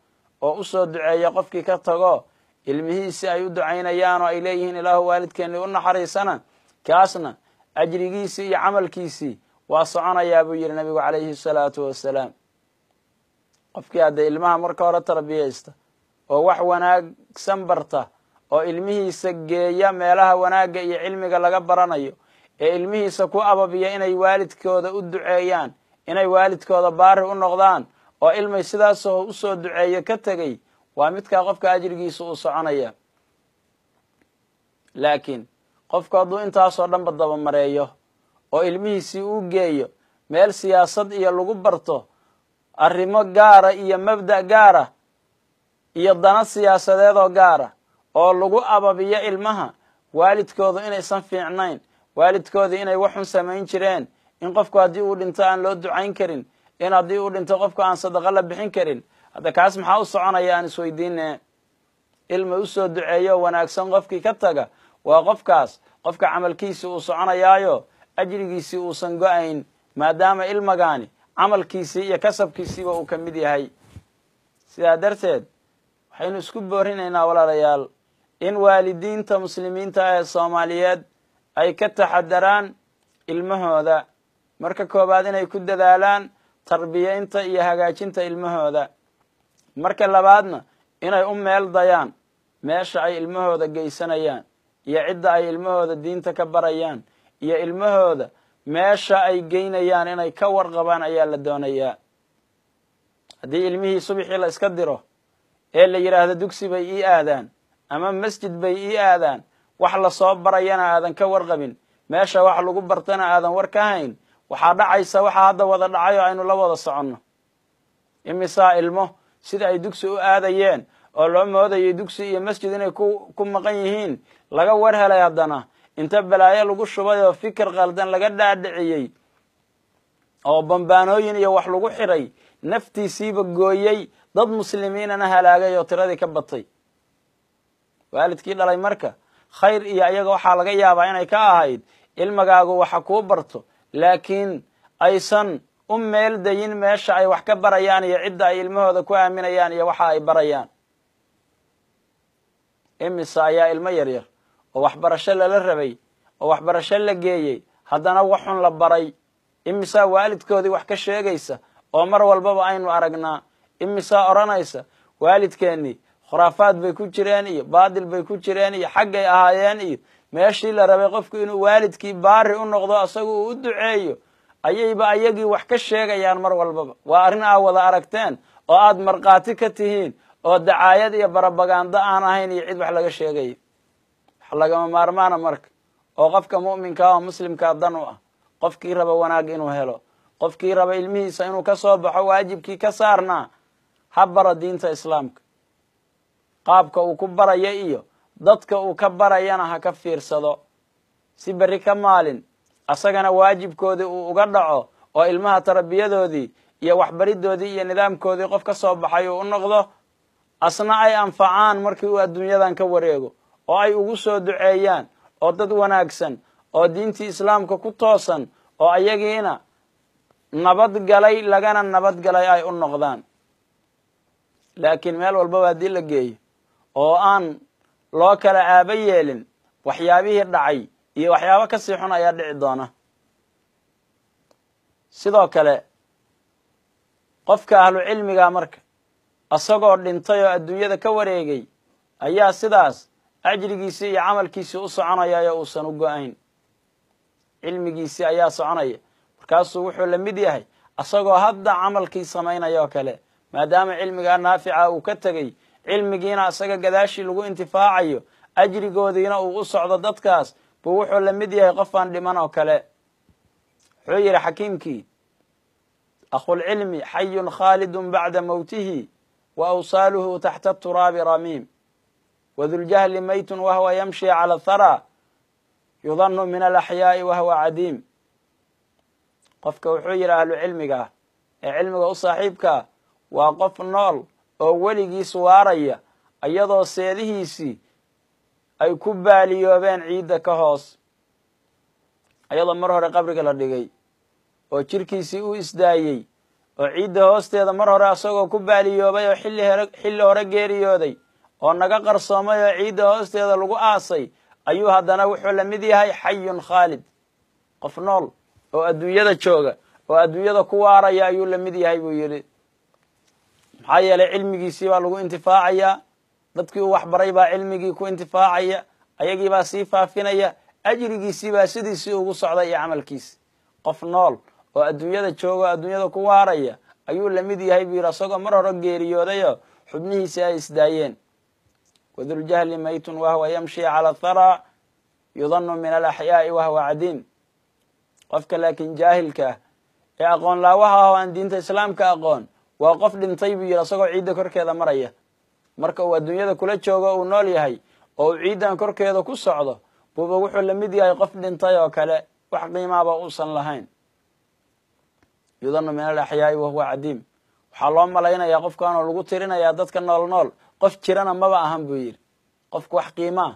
Speaker 1: oo u soo duceeya qofkii ka tago ilmihiisi ay u ducaynayaan oo ay leeyihiin ilaahu waalidkeennii u naxariisana kaasna ajrigiisii iyo camalkiisii waa soconayaa buu yidhi nabigu calayhi salaatu wassalaam qofkii hadda ilmaha marka hore tarbiyaysta oo wax wanaagsan barta oo ilmihiisa geeya meelaha wanaagga iyo cilmiga laga baranayo ee ilmihiisa ku ababiya inay waalidkooda u duceeyaan inay waalidkooda baari u noqdaan oo ilmay sidaasoo u soo duceeyo ka tegey waa midkaa qofka ajrigiisa uu soconaya laakiin qofku hadduu intaasoo dhanba dabamareeyo oo ilmihiisii uu geeyo meel siyaasad iyo lagu barto arrimo gaara iyo mabda' gaara iyo dana siyaasadeedoo gaara oo lagu ababiyo ilmaha waalidkooda inaysan fiicnayn waalidkooda inay waxun samayn jireen in qofku haddii uu dhinto aan loo ducayn karin in haddii uu dhinto qofku aan sadaqa la bixin karin hadda kaas maxaa u soconaya aan isweydiine ilma u soo duceeyo wanaagsan qofkii ka taga waa qofkaas qofka camalkiisii uu soconayaayo ajrigiisii uusan go-ayn maadaama ilmagaani camalkiisii iyo kasabkiisiiba uu ka mid yahay sidaa darteed waxaynu isku boorinaynaa walaalayaal in waalidiinta muslimiinta ee soomaaliyeed ay ka taxadaraan ilmahooda marka koowaad inay ku dadaalaan tarbiyaynta iyo hagaajinta ilmahooda marka labaadna inay u meel dayaan meesha ay ilmahooda geysanayaan iyo cidda ay ilmahooda diinta ka barayaan iyo ilmahooda meesha ay geynayaan inay ka warqabaan ayaa la doonayaa haddii ilmihii subixii la iska diro ee la yidhaahdo dugsi bay ii aadaan ama masjid bay ii aadaan wax lasoo barayana aadan ka warqabin meesha wax lagu bartana aadan war ka hayn waxaa dhacaysa waxaa hadda wada dhacay oo aynu la wada soconno imisaa ilmo sida ay dugsi u aadayeen oo loo moodayay dugsi iyo masjid inay ku maqan yihiin laga war helay haddana inta balaayo lagu shubay oo fikir qaldan laga dhaadhiciyey oo bambaanooyin iyo wax lagu xiray naftiisiiba gooyey dad muslimiinana halaagay oo tiradii ka batay waalidkii dhalay marka khayr iyo ayaga waxaa laga yaabaa inay ka ahayd ilmagaagu waxa kuu barto laakiin aysan u meel dayin meesha ay wax ka barayaan iyo cidda ay ilmahooda ku aaminayaan iyo waxa ay barayaan imise ayaa ilmo yaryar oo waxbarasho lala rabay oo waxbarasho la geeyey haddana waxun la baray imisaa waalidkoodii wax ka sheegaysa oo mar walbaba aynu aragnaa imisaa odhanaysa waalidkeennii khuraafaad bay ku jireen iyo baadil bay ku jireen iyo xaggay ahaayeen iyo meeshii la rabay qofku inuu waalidkii baari u noqdo asagu uu u duceeyo ayayba ayagii wax ka sheegayaan mar walbaba waa arrin aa wada aragteen oo aad markhaati ka tihiin oo dacaayad iyo barabagaando aan ahayn iyo cid wax laga sheegayo wax lagama maarmaana marka oo qofka mu'minkaa oo muslimkaa dan u ah qofkii raba wanaag inuu helo qofkii raba ilmihiisa inuu ka soo baxo waajibkii ka saarnaa ha bara diinta islaamka qaabka uu ku baraya iyo dadka uu ka barayana ha ka fiirsado si berri ka maalin asagana waajibkoodii uu uga dhaco oo ilmaha tarbiyadoodii iyo waxbaridoodii iyo nidaamkoodii qof ka soo baxay uu u noqdo asna ay anfacaan markii uu adduunyadan ka wareego oo ay ugu soo duceeyaan oo dad wanaagsan oo diintii islaamka ku toosan oo ayagiina nabadgalay lagana nabadgalay ay u noqdaan laakiin meel walbaba haddii la geeyo oo aan loo kala aaba yeelin waxyaabihii dhacay iyo waxyaabo ka sii xun ayaa dhici doona sidoo kale qofka ahlu cilmiga marka asagoo dhintay oo adduunyada ka wareegay ayaa sidaas ajrigiisii iyo camalkiisii u soconaya uusan u go-ayn. cilmigiisii ayaa soconaya, markaasuu wuxuu la mid yahay asagoo hadda camalkii samaynaya oo kale, maadaama cilmigaa naafica uu ka tegey, cilmigiina asaga gadaashii lagu intifaacayo, ajrigoodiina uu u socdo dadkaas, buu wuxuu la mid yahay qof aan dhiman oo kale. wuxuu yidhi xakiimkii: akhulcilmi xayun khaalidun bacda mowtihi wa awsaaluhu taxta turaabi ramiim waduljahli maytun wahwa yamshi cala athara yudanu min alaxyaa'i wahwa cadiim. qofka wuxuu yidhi ahlu cilmiga ah ee cilmiga u saaxiibkaa waa qof nool oo weligiis waaraya iyadoo seedihiisii ay ku baaliyoobeen ciidda ka hoos, ayadoo mar hore qabriga la dhigay oo jirkiisii u isdaayey oo ciidda hoosteeda mar hore asagoo ku baaliyoobay oo xilli hore geeriyooday oo naga qarsoomay oo ciidda hoosteeda lagu aasay, ayuu haddana wuxuu la mid yahay xayun khaalid, qof nool oo adduunyada jooga oo adduunyada ku waaraya ayuu la mid yahay buu yidhi. maxaa yeelay cilmigiisii baa lagu intifaacayaa, dadkii uu waxbaray baa cilmigii ku intifaacaya, ayagii baa sii faafinaya, ajrigiisii baa sidiisii ugu socday iyo camalkiisi. qof nool oo adduunyada jooga oo adduunyada ku waaraya ayuu la mid yahay buu yidhi asagoo mar hore geeriyoodayo xubnihiisii ay isdaayeen. waduljahli maytun wahwa yamshi cala athara yudanu min alaxyaa'i wahwa cadiim. qofka laakiin jaahilka ah ee aqoon laawaha ah oo aan diinta islaamka aqoon waa qof dhintay buu yidhi asagoo ciidda korkeeda maraya. marka uu adduunyada kula joogo uu nool yahay oo uu ciiddan korkeeda ku socdo buuba wuxuu la mid yahay qof dhintay oo kale, wax qiimaaba uusan lahayn. yudanu min alaxyaa'i wahwa cadiim. waxaa loo malaynayaa qofkaanoo lagu tirinayaa dadka nool nool, qof jirana maba ahan buu yidhi. qofku wax qiimaa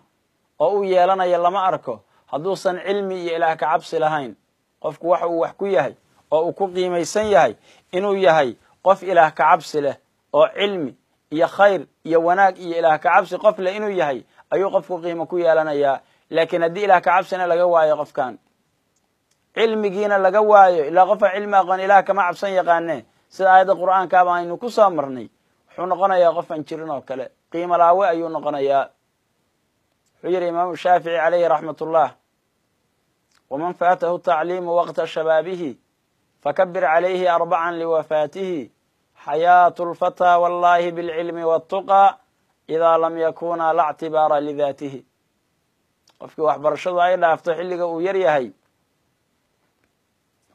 Speaker 1: oo u yeelanaya lama arko hadduusan cilmi iyo ilaah ka cabsi lahayn. qofku waxa uu wax ku yahay oo uu ku qiimaysan yahay inuu yahay qof ilaah ka cabsi leh oo cilmi iyo khayr iyo wanaag iyo ilaah ka cabsi qof leh inuu yahay ayuu qofku qiimo ku yeelanayaa. laakiin haddii ilaah ka cabsina laga waayo qofkan, cilmigiina laga waayo, ilaa qofa cilmi aqoon ilaah kama cabsan yaqaane, sida aayadda qur'aankaaba aynu ku soo marnay, wuxuu noqonayaa qofan jirin oo kale, qiimo laawe ayuu noqonayaa. wuxuu yidhi imaamu shaafici calayhi raxmat ullah: waman faatahu tacliimu waqta shabaabihi fakabir calayhi arbacan liwafaatihi xayaatu lfataa wallahi bilcilmi waatuqa idaa lam yakuna la ctibaara lidaatihi. qofkii waxbarashadu ay dhaafto xilliga uu yar yahay,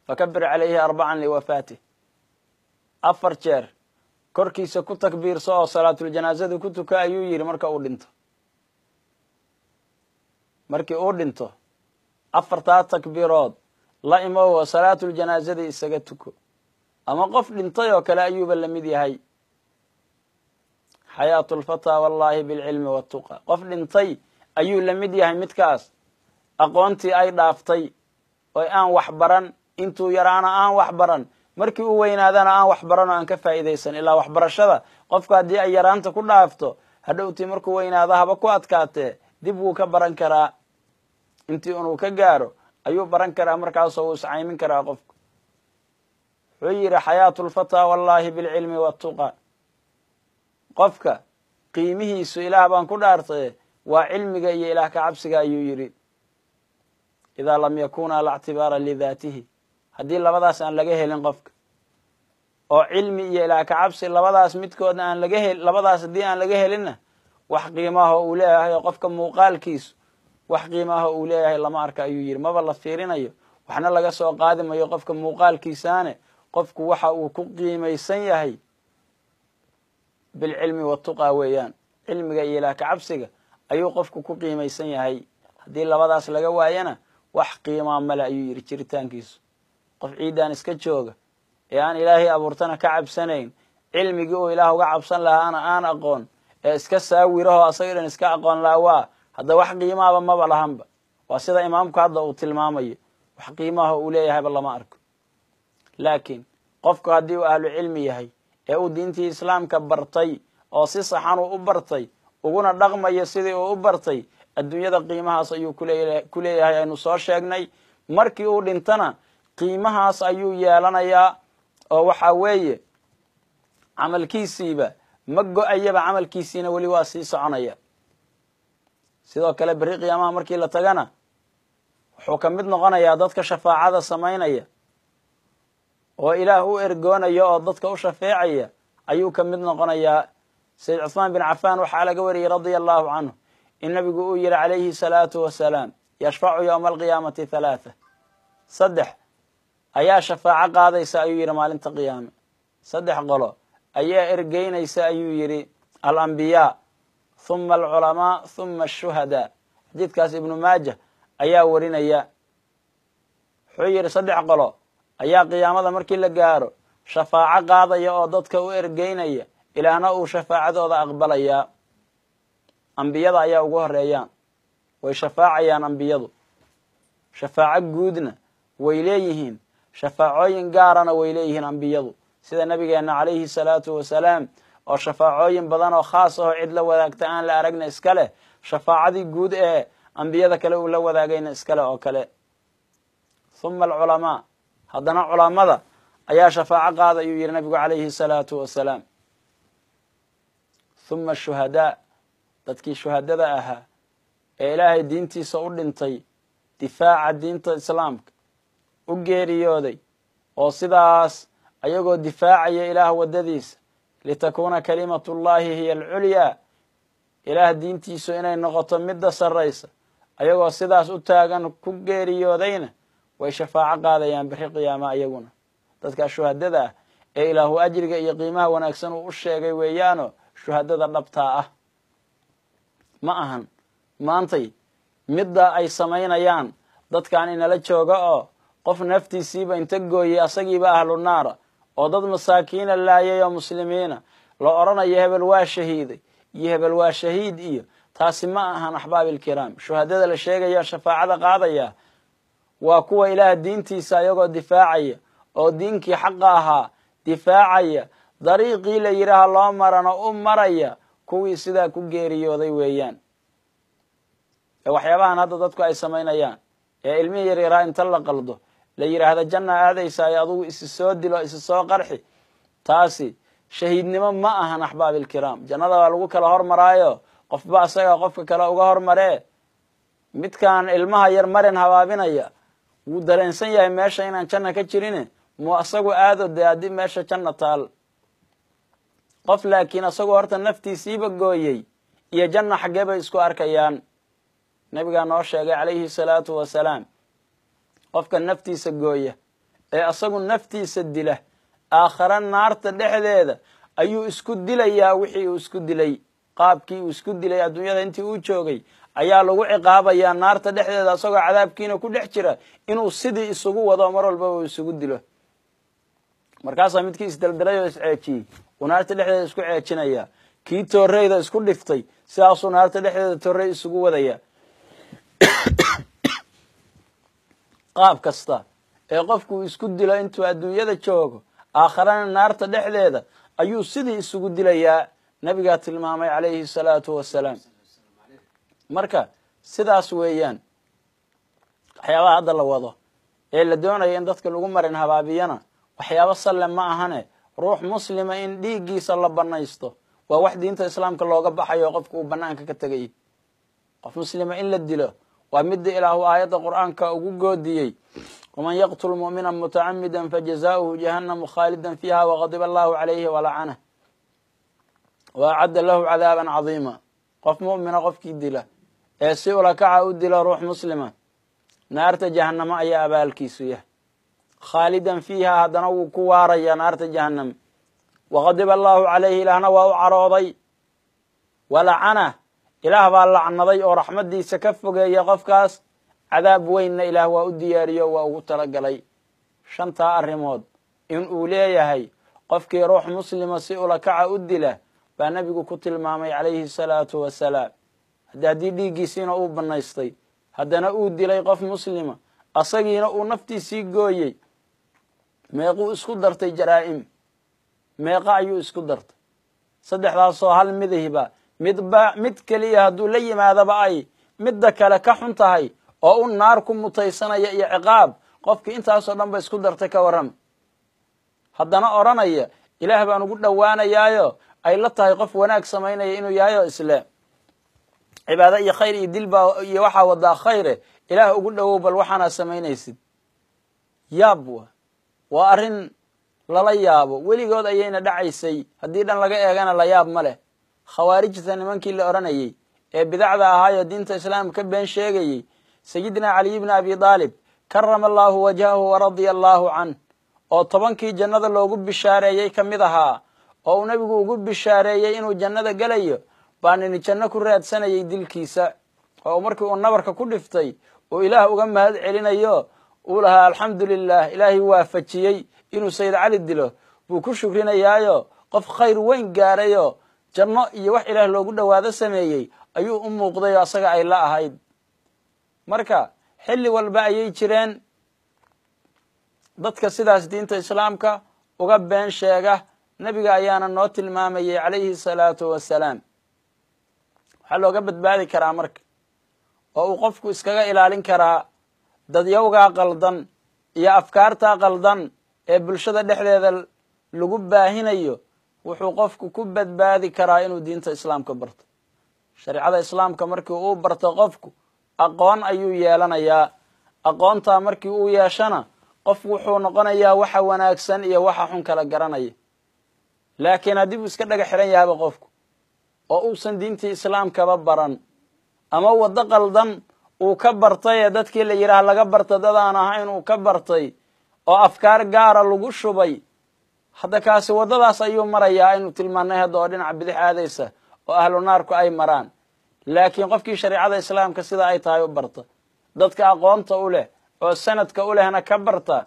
Speaker 1: fakabir calayhi arbacan liwafaatih, 4 jeer korkiisa ku takbiirso oo salaatuljanaaزada ku tuka ayuu yidhi marka uu dhinto. markii uu dhinto 4taa takbiirood la imow oo salaatuljanaaزadii isaga tuko, ama qof dhintay oo kale ayuuba la mid yahay. xayaatu lfataa wallahi bilcilmi waatuqa. qof dhintay ayuu la mid yahay midkaas aqoontii ay dhaaftay oo aan wax baran, intuu yaraana aan wax baran, markii uu weynaadana aan wax baran oo aan ka faa'iidaysan. ilaa waxbarashada qofku haddii ay yaraanta ku dhaafto, hadhowtii markuu weynaado haba ku adkaatee dib wuu ka baran karaa. intii unuu ka gaaro ayuu baran karaa, markaasoo uu iscaymin karaa qofku. wuxuu yidhi xayaatu lfataa wallahi bilcilmi waatuqa. qofka qiimihiisu ilaah baan ku dhaartaye waa cilmiga iyo ilaah ka cabsiga ayuu yidhi. idaa lam yakuna la ctibaara lidaatihi. haddii labadaas aan laga helin qofka, oo cilmi iyo ilaah ka cabsi labadaas midkoodna aan laga hel, labadaas haddii aan laga helinna wax qiimaha uu leeyahay oo qofka muuqaalkiisu wax qiimaha uu leeyahay lama arka ayuu yidhi. maba la fiirinayo, waxna laga soo qaadi mayo qofka muuqaalkiisaane. qofku waxa uu ku qiimaysan yahay bilcilmi waatuqa weeyaan, cilmiga iyo ilaah ka cabsiga ayuu qofku ku qiimaysan yahay. haddii labadaas laga waayana wax qiimaa male ayuu yidhi jiritaankiisu. qof ciidan iska jooga ee aan ilaahay abuurtana ka cabsanayn, cilmigii uu ilaah uga cabsan lahaana aan aqoon, ee iska saawiraho asaga dhan iska aqoon laawaa, hadda wax qiimaaba maba lahanba. waa sida imaamku hadda uu tilmaamayo, wax qiimaha uu leeyahayba lama arko. laakiin qofku haddii uu ahlu cilmi yahay ee uu diintii islaamka bartay oo si saxan uu u bartay, uguna dhaqmayo sidii uu u bartay, adduunyada qiimahaas ayuu ku leeyahay aynu soo sheegnay. markii uu dhintana qiimahaas ayuu yeelanayaa oo waxa weeye camalkiisiiba ma go-ayaba, camalkiisiina weli waa sii soconaya. sidoo kale berri qiyaamaha markii la tagana wuxuu ka mid noqonayaa dadka shafaacada samaynaya oo ilaah u ergoonaya oo dadka u shafeecaya ayuu ka mid noqonayaa. sayd cuثmaan bin cafaan waxaa laga wariyey radia allahu canhu in nabigu uu yihi calayhi salaatu wasalaam yashfacu yowma alqiyaamati 3 saddex ayaa shafaaco qaadaysa ayuu yidhi maalinta qiyaame. 3 qolo ayaa ergeynaysa ayuu yidhi alambiyaa huma alculamaa huma ashuhadaa. xadiidkaas ibnu maaja ayaa warinaya. wuxuu yidhi 3 qolo ayaa qiyaamada markii la gaaro shafaaco qaadaya oo dadka u ergeynaya ilaahna uu shafaacadooda aqbalayaa. ambiyada ayaa ugu horeeyaan, way shafaacayaan ambiyadu. shafaaco guudna way leeyihiin, shafaacooyin gaarana way leeyihiin ambiyadu, sida nabigeena calayhi salaatu wasalaam oo shafaacooyin badan oo khaas ahoo cid la wadaagta aan la aragna iska leh, shafaacadii guud ee ambiyada kale uu la wadaagayna iskale oo kale. huma alculamaa, haddana culamada ayaa shafaaco qaada ayuu yidhi nabigu calayhi salaatu wasalaam. huma ashuhadaa, dadkii shuhadada ahaa ee ilaahay diintiisa u dhintay, difaaca diinta islaamka u geeriyooday, oo sidaas ayagoo difaacaya ilaah waddadiisa litakuuna kalimatu llahi hiya alculyaa, ilaah diintiisu inay noqoto midda sarraysa, ayagoo sidaas u taagan ku geeriyoodayna way shafaaco qaadayaan berri qiyaama. ayaguna dadkaa shuhadada ah ee ilaahu ajriga iyo qiimaha wanaagsan uu u sheegay weeyaano shuhadada dhabtaa ah. ma ahan maantay midda ay samaynayaan dadkan inala jooga oo qof naftiisiiba inta gooyey asagiiba ahlu naara oo dad masaakiina laayay oo muslimiina la odhanayo hebel waa shahiiday iyo hebel waa shahiid iyo taasi ma ahan axbaabilkiraam. shuhadada la sheegaya shafaacada qaadaya waa kuwa ilaah diintiisa ayagoo difaacaya oo diinkii xaqa ahaa difaacaya, dariiqii la yidhaaha loo marana u maraya, kuwii sidaa ku geeriyooday weeyaan. waxyaabahan hadda dadku ay samaynayaan ee ilmihii yaryaraa inta la qaldo la yidhaahda janna aadaysaayo adugu isi soo dilo isi soo qarxi, taasi shahiidnimo ma ahan axbaabilkiraam. jannada waa lagu kala hormaraayo qofba asaga qofka kale uga hormaree. midkaan ilmaha yar marin habaabinaya wuu dareensan yahay meesha inaan janna ka jirin, muu asagu aado dee haddii meesha janna taal. qof laakiin asagoo horta naftiisiiba gooyey iyo janna xaggee bay isku arkayaan. nabigaa noo sheegay calayhi salaatu wasalaam qofka naftiisa gooya ee asagu naftiisa dila, aakhare naarta dhexdeeda ayuu isku dilayaa wixii uu isku dilay. qaabkii uu isku dilay adduunyada intii uu joogay ayaa lagu ciqaabayaa naarta dhexdeeda asagoo cadaabkiina ku dhex jira inuu sidii isugu wado mar walbaba uu isugu dilo. markaasaa midkii isdaldalay oo isceejiyey uu naarta dhexdeeda isku ceejinaya. kii tooreyda isku dhiftay sidaasuu naarta dhexdeeda toorey isugu wadaya. qaab kasta ee qofku isku dilo intuu adduunyada joogo, aakharana naarta dhexdeeda ayuu sidii isugu dilayaa. nabigaa tilmaamay calayhi salaatu wasalaam. marka sidaas weeyaan waxyaabaha hadda la wado ee la doonaya in dadka lagu marin habaabiyana waxyaabo salle ma ahane. ruux muslima in dhiiggiisa la banaysto waa wax diinta islaamka looga baxayo qofka uu banaanka ka tegay. qof muslima in la dilo waa midda ilaahu aayadda qur'aanka ugu goodiyey, waman yaqtul mu'mina mutacamida fajazaؤuhu jahannamu khaalidan fiiha waqadiba allahu calayhi walacanah waacadda lahu cadaaban cadiima. qof mu'mina qofkii dila ee si ulakaca u dila ruux muslima, naarta jahannamo ayaa abaalkiisu yahay. khaalidan fiiha, haddana wuu ku waaraya naarta jahannam. waqadiba allahu calayhi, ilaahna waa u carooday. walacanah, ilaah baa lacnaday oo raxmaddiisa ka fogeeya qofkaas. cadaab weynna ilaah waa u diyaariyo waa ugu talagalay. 5 arrimood in uu leeyahay qofkii ruux muslima si ulakaca u dila baa nabigu ku tilmaamay calayhi salaatu wasalaam. haddii dhiiggiisiina uu banaystay, haddana uu dilay qof muslima, asagiina uu naftiisii gooyey, meequu isku dartay jaraa'im? meeqa ayuu isku dartay? 3daasoo hal midahiba mid keliya hadduu la yimaadaba ay midda kale ka xun tahay oo u naar ku mutaysanaya iyo ciqaab, qofkii intaasoo dhan ba isku dartay ka warram. haddana odhanaya ilaah baan ugu dhowaanayaayo ay la tahay qof wanaag samaynaya inuu yahay oo isle cibaado iyo khayr iyo dilbaa iyo waxaa wadaa khayre ilaah ugu dhowow bal waxaanaa samaynaysid yaab waa arrin lala yaabo weligood ayayna dhacaysay haddii dhan laga eegana la yaab ma leh khawaarijta nimankii la odhanayey ee bidacda ahaayoo diinta islaamka ka been sheegayey sayidina caliy bni abi daalib karama allaahu wajhahu waradia allaahu canh oo 10kii jannada loogu bishaareeyey ka mid ahaa oo uu nebigu ugu bishaareeyey inuu jannada gelayo baa nini janno ku raadsanayay dilkiisa oo markii uu nabarka ku dhiftay uu ilaah uga mahad celinayo uu lahaa alxamdu lilah ilaahay waafajiyey inuu sayid cali dilo buu ku shukrinayaayo qof khayr weyn gaarayo janno iyo wax ilaah loogu dhowaado sameeyey ayuu u muuqday oo asaga ay la ahayd marka xilli walba ayay jireen dadka sidaas diinta islaamka uga been sheega nebiga ayaana noo tilmaamayay calayhi salaatu wassalaam waxaa looga badbaadi karaa marka oo uu qofku iskaga ilaalin karaa dadyawgaa qaldan iyo afkaartaa qaldan ee bulshada dhexdeeda lagu baahinayo wuxuu qofku ku badbaadi karaa inuu diinta islaamka barto shareecada islaamka markii uu barto qofku aqoon ayuu yeelanayaa aqoontaa markii uu yeeshana qofku wuxuu noqonayaa waxa wanaagsan iyo waxa xun kala garanaya laakiin haddii uu iska dhaga xiran yahaba qofku oo uusan diintii islaamkaba baran ama waddo qaldan uu ka bartay ee dadkii la yidhaah laga barta dadaan ahayn uu ka bartay oo afkaar gaara lagu shubay hadda kaasi waddadaas ayuu marayaa aynu tilmaannay hadda oo dhinaca bidix aadaysa oo ahlu naarku ay maraan laakiin qofkii shareecada islaamka sida ay tahay u barta dadka aqoonta u leh oo sanadka u lehna ka barta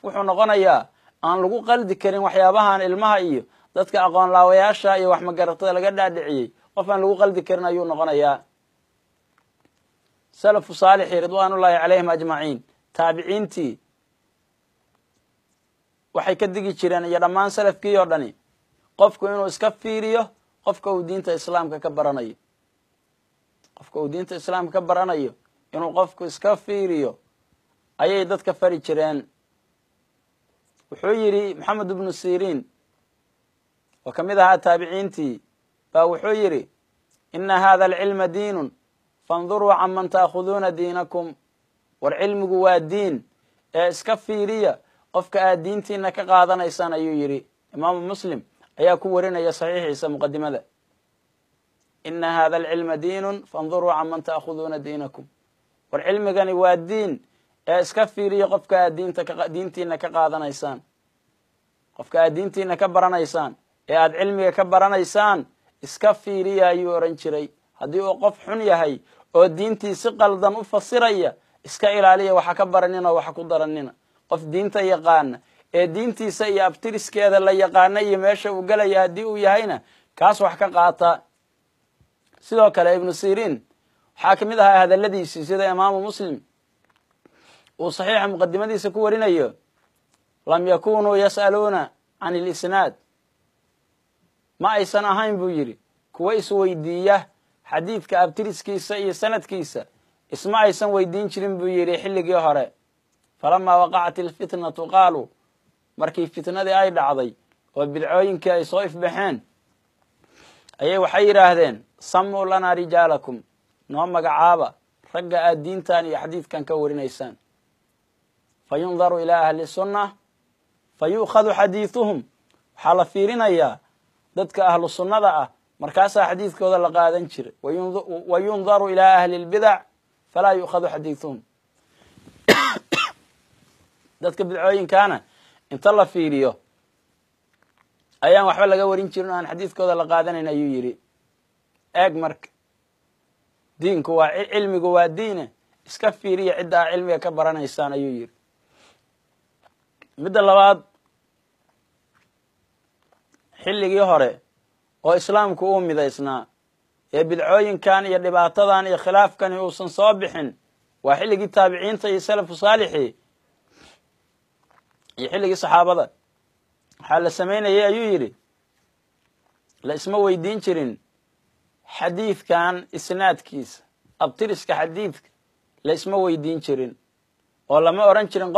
Speaker 1: wuxuu noqonayaa aan lagu qaldi karin waxyaabahan ilmaha iyo dadka aqoon laawayaasha iyo wax magaratada laga dhaadhiciyey qof aan lagu qaldi karin ayuu noqonayaa salafu saalixi ridwaanullaahi calayhim ajmaciin taabiciintii waxay ka digi jireen iyo dhammaan salafkii oo dhani qofku inuu iska fiiriyo qofka uu diinta islaamka ka baranayo inuu qofku iska fiiriyo ayay dadka fari jireen wuxuu yidhi maxamed ibnu siriin oo ka mid ahaa taabiciintii baa wuxuu yidhi ina hada alcilma diinun faanduruu can man taakhuduuna diinakum war cilmigu waa diin ee iska fiiriya qofka aad diintiina ka qaadanaysaan ayuu yidhi imaamu muslim ayaa ku warinaya saxiixiisa muqadimada ina hada alcilma diinun faanduruu can man taakhuduuna diinakum war cilmigani waa diin ee iska fiiriya qofka aad diintiina ka qaadanaysaan qofka aad diintiina ka baranaysaan ee aad cilmiga ka baranaysaan iska fiiriya ayuu ohan jiray haddii uu qof xun yahay oo diintii si qaldan u fasiraya iska ilaaliya waxa ka baranina oo waxa ku daranina qof diinta yaqaana ee diintiisa iyo abtiriskeeda la yaqaana iyo meesha uu gelaya haddii uu yahayna kaas wax ka qaata sidoo kale ibnu siriin waxaa ka mid ahaa hadalladiisii sida imaamu muslim uu saxiixa muqadimadiisa ku warinayo lam yakunuu yas'aluuna can ilisnaad ma aysan ahayn buu yidhi kuwa isweydiiya xadiidka abtiriskiisa iyo sanadkiisa isma aysan weydiin jirin buu yidhi xilligii hore falamaa waqacat ilfitnatu qaaluu markii fitnadii ay dhacday oo bidcooyinkii ay soo ifbaxeen ayay waxay yidhaahdeen samuu lanaa rijaalakum noo magacaaba ragga aad diintan iyo xadiidkan ka warinaysaan fayundaru ilaa ahli sunna fayu'khadu xadiiduhum waxaa la fiirinayaa dadka ahlu sunnada ah markaasaa xadiidkooda la qaadan jiray wayundaru ilaa ahli lbidac falaa yu'khadu xadiiduhum dadka bidcooyinkaana inta la fiiriyo ayaan waxba laga warin jirin o aan xadiidkooda la qaadanayn ayuu yidhi eeg marka diinku waa cilmigu waa diine iska fiiriya cidda aa cilmiga ka baranaysaan ayuu yidhi midda labaad xilligii hore oo islaamku uu midaysnaa ee bidcooyinkan iyo dhibaatadan iyo khilaafkani uusan soo bixin waa xilligii taabiciinta iyo salafu saalixii iyo xilligii saxaabada waxaa la samaynayay ayuu yidhi la isma weydiin jirin xadiidkan isnaadkiisa abtiriska xadiidka la isma weydiin jirin oo lama odhan jirin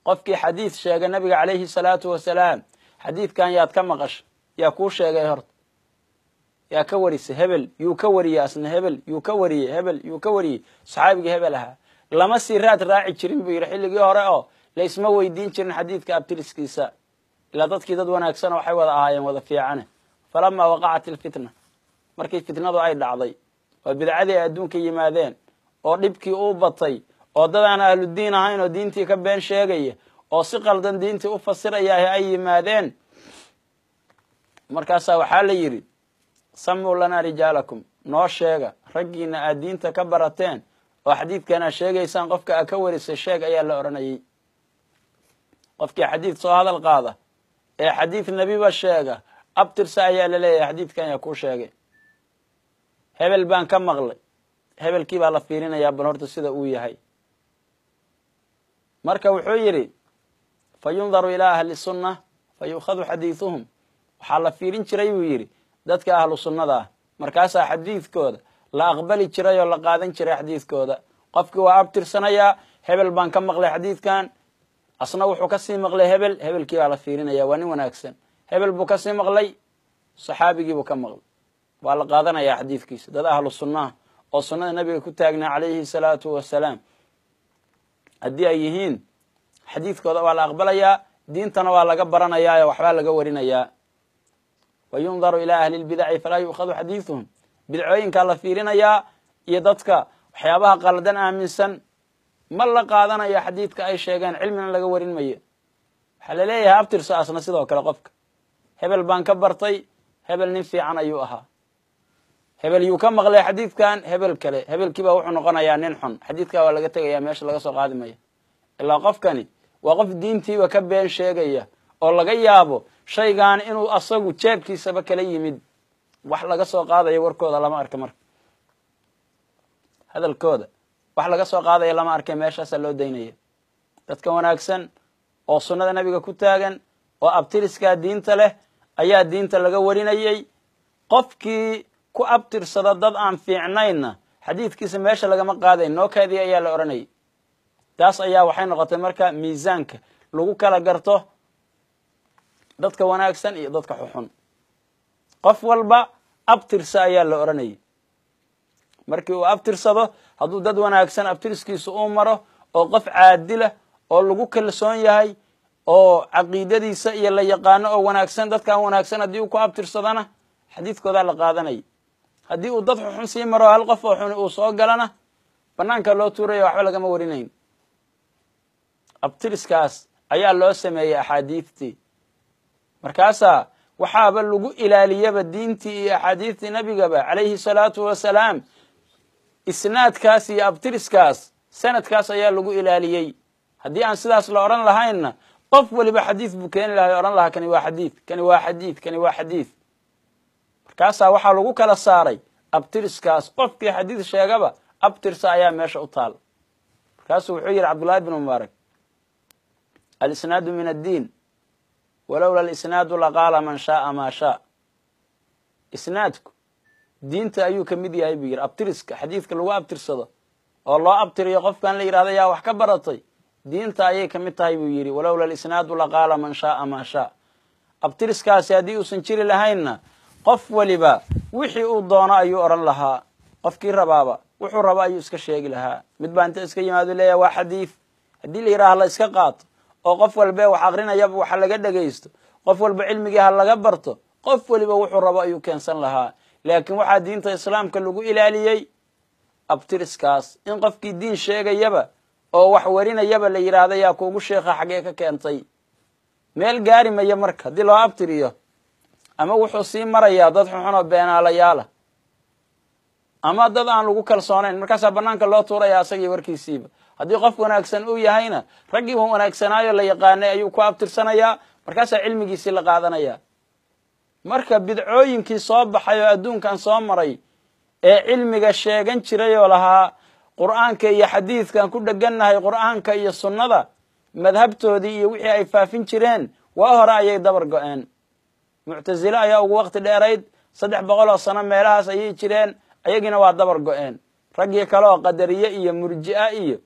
Speaker 1: qofkii xadiid sheegay nabiga calayhi salaatu wasalaam xadiidkan yaad ka maqasha yaa kuu sheegay horta yaa ka warisa hebel yuu ka wariyey asna hebel yuu ka wariyey hebel yuu ka wariyey saxaabigii hebel ahaa lama sii raad raaci jirin buu yidhi xilligii hore oo laysma weydiin jirin xadiidka abtiriskiisa ilaa dadkii dad wanaagsan waxay wada ahaayeen wada fiicane falamaa waqacat ilfitna markii fitnadu ay dhacday oo bidcadii ay adduunka yimaadeen oo dhibkii uu batay oo dad aan ahludiin ahayn oo diintii ka been sheegaya oo si qaldan diintii u fasiraya ay yimaadeen markaasaa waxaa la yidhi samuu lanaa rijaalakum noo sheega raggiina aad diinta ka barateen oo xadiidkan aad sheegaysaan qofka aad ka warisay sheeg ayaa la odhanayay qofkii xadiid soo hadal qaada ee xadiid nebiba sheega abtirsa ayaa la leeyahay xadiidkan yaa kuu sheegay hebel baan ka maqlay hebelkii baa la fiirinayaa bal horta sida uu yahay marka wuxuu yidhi fa yundaru ilaa ahli sunna fa yu'khadu xadiiduhum waxaa la fiirin jiray buu yidhi dadka ahlu sunnada ah markaasaa xadiidkooda la aqbali jiray oo la qaadan jiray xadiidkooda qofkii waa abtirsanayaa hebel baan ka maqlay xadiidkan asna wuxuu kasii maqlay hebel hebelkii baa la fiirinaya waa nin wanaagsan hebel buu kasii maqlay saxaabigii buu ka maqlay waa la qaadanayaa xadiidkiisa dad ahlu sunnaha oo sunnada nabiga ku taagnaa calayhi salaatu wasalaam haddii ay yihiin xadiidkooda waa la aqbalayaa diintana waa laga baranayaa oo waxbaa laga warinayaa wa yundaru ilaa ahli lbidaci falaa yu'khadu xadiiduhum bidcooyinkaa la fiirinayaa iyo dadka waxyaabaha qaldan aaminsan ma la qaadanaya xadiidka ay sheegeen cilmina laga warin mayo waxaa la leeyahay abtirsa asna sidoo kale qofka hebel baan ka bartay hebel nin fiican ayuu ahaa hebel yuu ka maqlay xadiidkan hebel kale hebelkiibaa wuxuu noqonayaa nin xun xadiidkaa waa laga tegaya meesha laga soo qaadi maya ilaa qofkani waa qof diintiiba ka been sheegaya oo laga yaabo shaygaan inuu asagu jeebkiisaba kala yimid wax laga soo qaadayo warkooda lama arka marka hadalkooda wax laga soo qaadaya lama arkay meeshaasaa loo daynaya dadka wanaagsan oo sunnada nabiga ku taagan oo abtiriskaa diinta leh ayaa diinta laga warinayay qofkii ku abtirsada dad aan fiicnaynna xadiidkiisa meesha lagama qaadayn noo kaadiya ayaa la odhanayay taas ayaa waxay noqotay marka miisaanka lagu kala garto dadka wanaagsan iyo dadka xuxun qof walba abtirsa ayaa la odhanayay markii uu abtirsado hadduu dad wanaagsan abtiriskiisa uu maro oo qof caadilah oo lagu kalsoon yahay oo caqiidadiisa iyo la yaqaano oo wanaagsan dadkaan wanaagsan haddii uu ku abtirsadana xadiidkoodaa la qaadanaya haddii uu dad xuxun sii maro hal qof oo xuni uu soo galana banaanka loo tuuraya waxba lagama warinayn abtiriskaas ayaa loo sameeyey axaadiidtii markaasaa waxaaba lagu ilaaliyaba diintii iyo axaadiidtii nabigaba calayhi salaatu wasalaam isnaadkaas iyo abtiriskaas sanadkaas ayaa lagu ilaaliyey haddii aan sidaas la odhan lahaynna qof waliba xadiid buu keeni lahay odhan lahaa kani waa xadiid kani waa xadiid kani waa xadiid markaasaa waxaa lagu kala saaray abtiriskaas qofkii xadiid sheegaba abtirsa ayaa meesha u taal markaasuu wuxuu yidhi cabdullahi bnu mubaarak alisnaadu min addiin walowla alisnaadu laqaala man shaaa maa shaa isnaadku diinta ayuu ka mid yahay buu yidhi abtiriska xadiidka lagu abtirsado oo loo abtiriyo qofkan la yidhahda yaa wax ka baratay diinta ayay ka mid tahay buu yidhi walowla alisnaadu laqaala man shaaa maa shaa abtiriskaasi haddii uusan jiri lahaynna qof waliba wixii uu doono ayuu odhan lahaa qofkii rabaaba wuxuu raba ayuu iska sheegi lahaa mid baa inta iska yimaado leeyahay waa xadiid haddii la yidhaha la iska qaato oo qof walbe wax akrinayaba waxa laga dhegaysto qof walba cilmigii ha laga barto qof waliba wuxuu rabo ayuu keensan lahaa laakiin waxaa diinta islaamka lagu ilaaliyey abtiriskaas in qofkii diin sheegayaba oo wax warinayaba la yidhaahda yaa kuugu sheekha xaggee ka keentay meel gaari maya marka haddii loo abtiriyo ama wuxuu sii marayaa dad xuxun oo beenaalayaala ama dad aan lagu kalsoonayn markaasaa banaanka loo tuuraya asagii warkiisiiba haddii qof wanaagsan uu yahayna raggii wanaagsanaayo la yaqaanay ayuu ku abtirsanayaa markaasaa cilmigiisii la qaadanaya marka bidcooyinkii soo baxay oo adduunkan soo maray ee cilmiga sheegan jiray oo lahaa qur'aanka iyo xadiidkan ku dhegannahay qur'aanka iyo sunnada madhabtoodii iyo wixii ay faafin jireen waa hore ayay dabar go-een muctasile ayaa ugu waqti dheerayd 300 oo sano meelahaas ayay jireen ayagiina waa dabar go-een raggii kale oo qadariye iyo murji'a iyo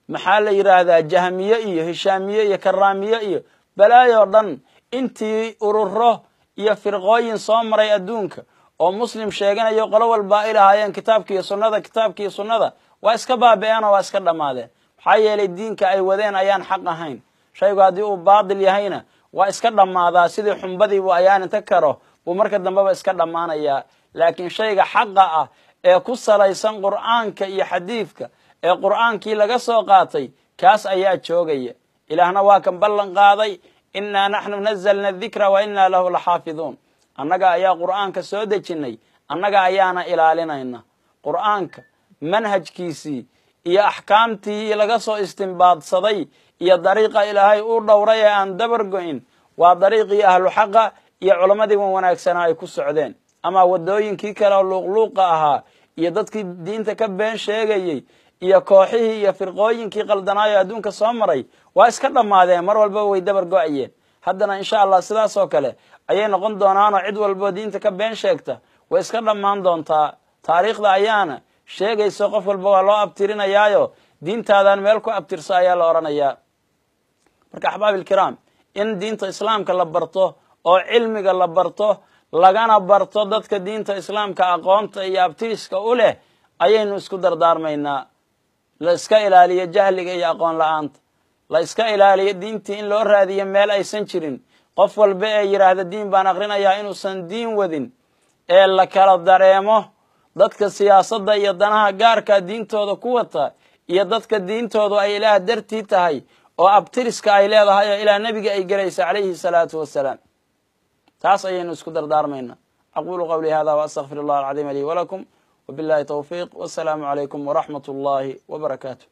Speaker 1: maxaa la yidhaahdaa jahmiye iyo hishaamiye iyo karaamiye iyo balaayo dhan intii ururo iyo firqooyin soo maray adduunka oo muslim sheeganayo qolo walba ay lahaayeen kitaabkiiyo sunnada waa iska baabi'een oo waa iska dhammaadeen maxaa yeelay diinka ay wadeen ayaan xaq ahayn shaygu haddii uu baadil yahayna waa iska dhammaadaa sidii xumbadiibu ayaan inta karo buu marka dambeba iska dhammaanayaa laakiin shayga xaqa ah ee ku salaysan qur'aanka iyo xadiidka ee qur'aankii laga soo qaatay kaas ayaa joogaya ilaahna waa kan ballan qaaday innaa naxnu nazalna adikra wa innaa lahu laxaafiduun annaga ayaa qur'aanka soo dejinnay annaga ayaana ilaalinayna qur'aanka manhajkiisii iyo axkaamtii laga soo istimbaadsaday iyo dariiqa ilaahay uu dhowray ee aan dabar go'in waa dariiqii ahlu xaqa iyo culammadii wan wanaagsanaa ay ku socdeen ama waddooyinkii kale oo luuqluuqa ahaa iyo dadkii diinta ka been sheegayey iyo kooxihii iyo firqooyinkii qaldanaayo adduunka soo maray waa iska dhammaadeen mar walbaba way dabar go'ayeen haddana insha allah sidaas oo kale ayay noqon doonaanoo cid walboo diinta ka been sheegta way iska dhammaan doontaa taariikhda ayaana sheegayso qof walba waa loo abtirinayaayo diintaadan meel ku abtirso ayaa la odhanayaa marka axbaabilkiraam in diinta islaamka la barto oo cilmiga la barto lagana barto dadka diinta islaamka aqoonta iyo abtiriska u leh ayaynu isku dardaarmaynaa la iska ilaaliyo jahliga iyo aqoon la-aanta la iska ilaaliyo diintii in loo raadiyo meel aysan jirin qof walba ee yidhaahda diin baan aqrinayaa inuusan diin wadin ee la kala dareemo dadka siyaasadda iyo danaha gaarka diintooda ku wata iyo dadka diintoodu ay ilaah dartii tahay oo abtiriska ay leedahay oo ilaa nebiga ay gelaysa calayhi salaatu wassalaam taas ayaynu isku dardaarmaynaa aqulu qawlii hada waastaqfir allah alcadiima lii walakum wabillahi tawfiiq wassalaamu calaykum waraxmat ullahi wabarakaatu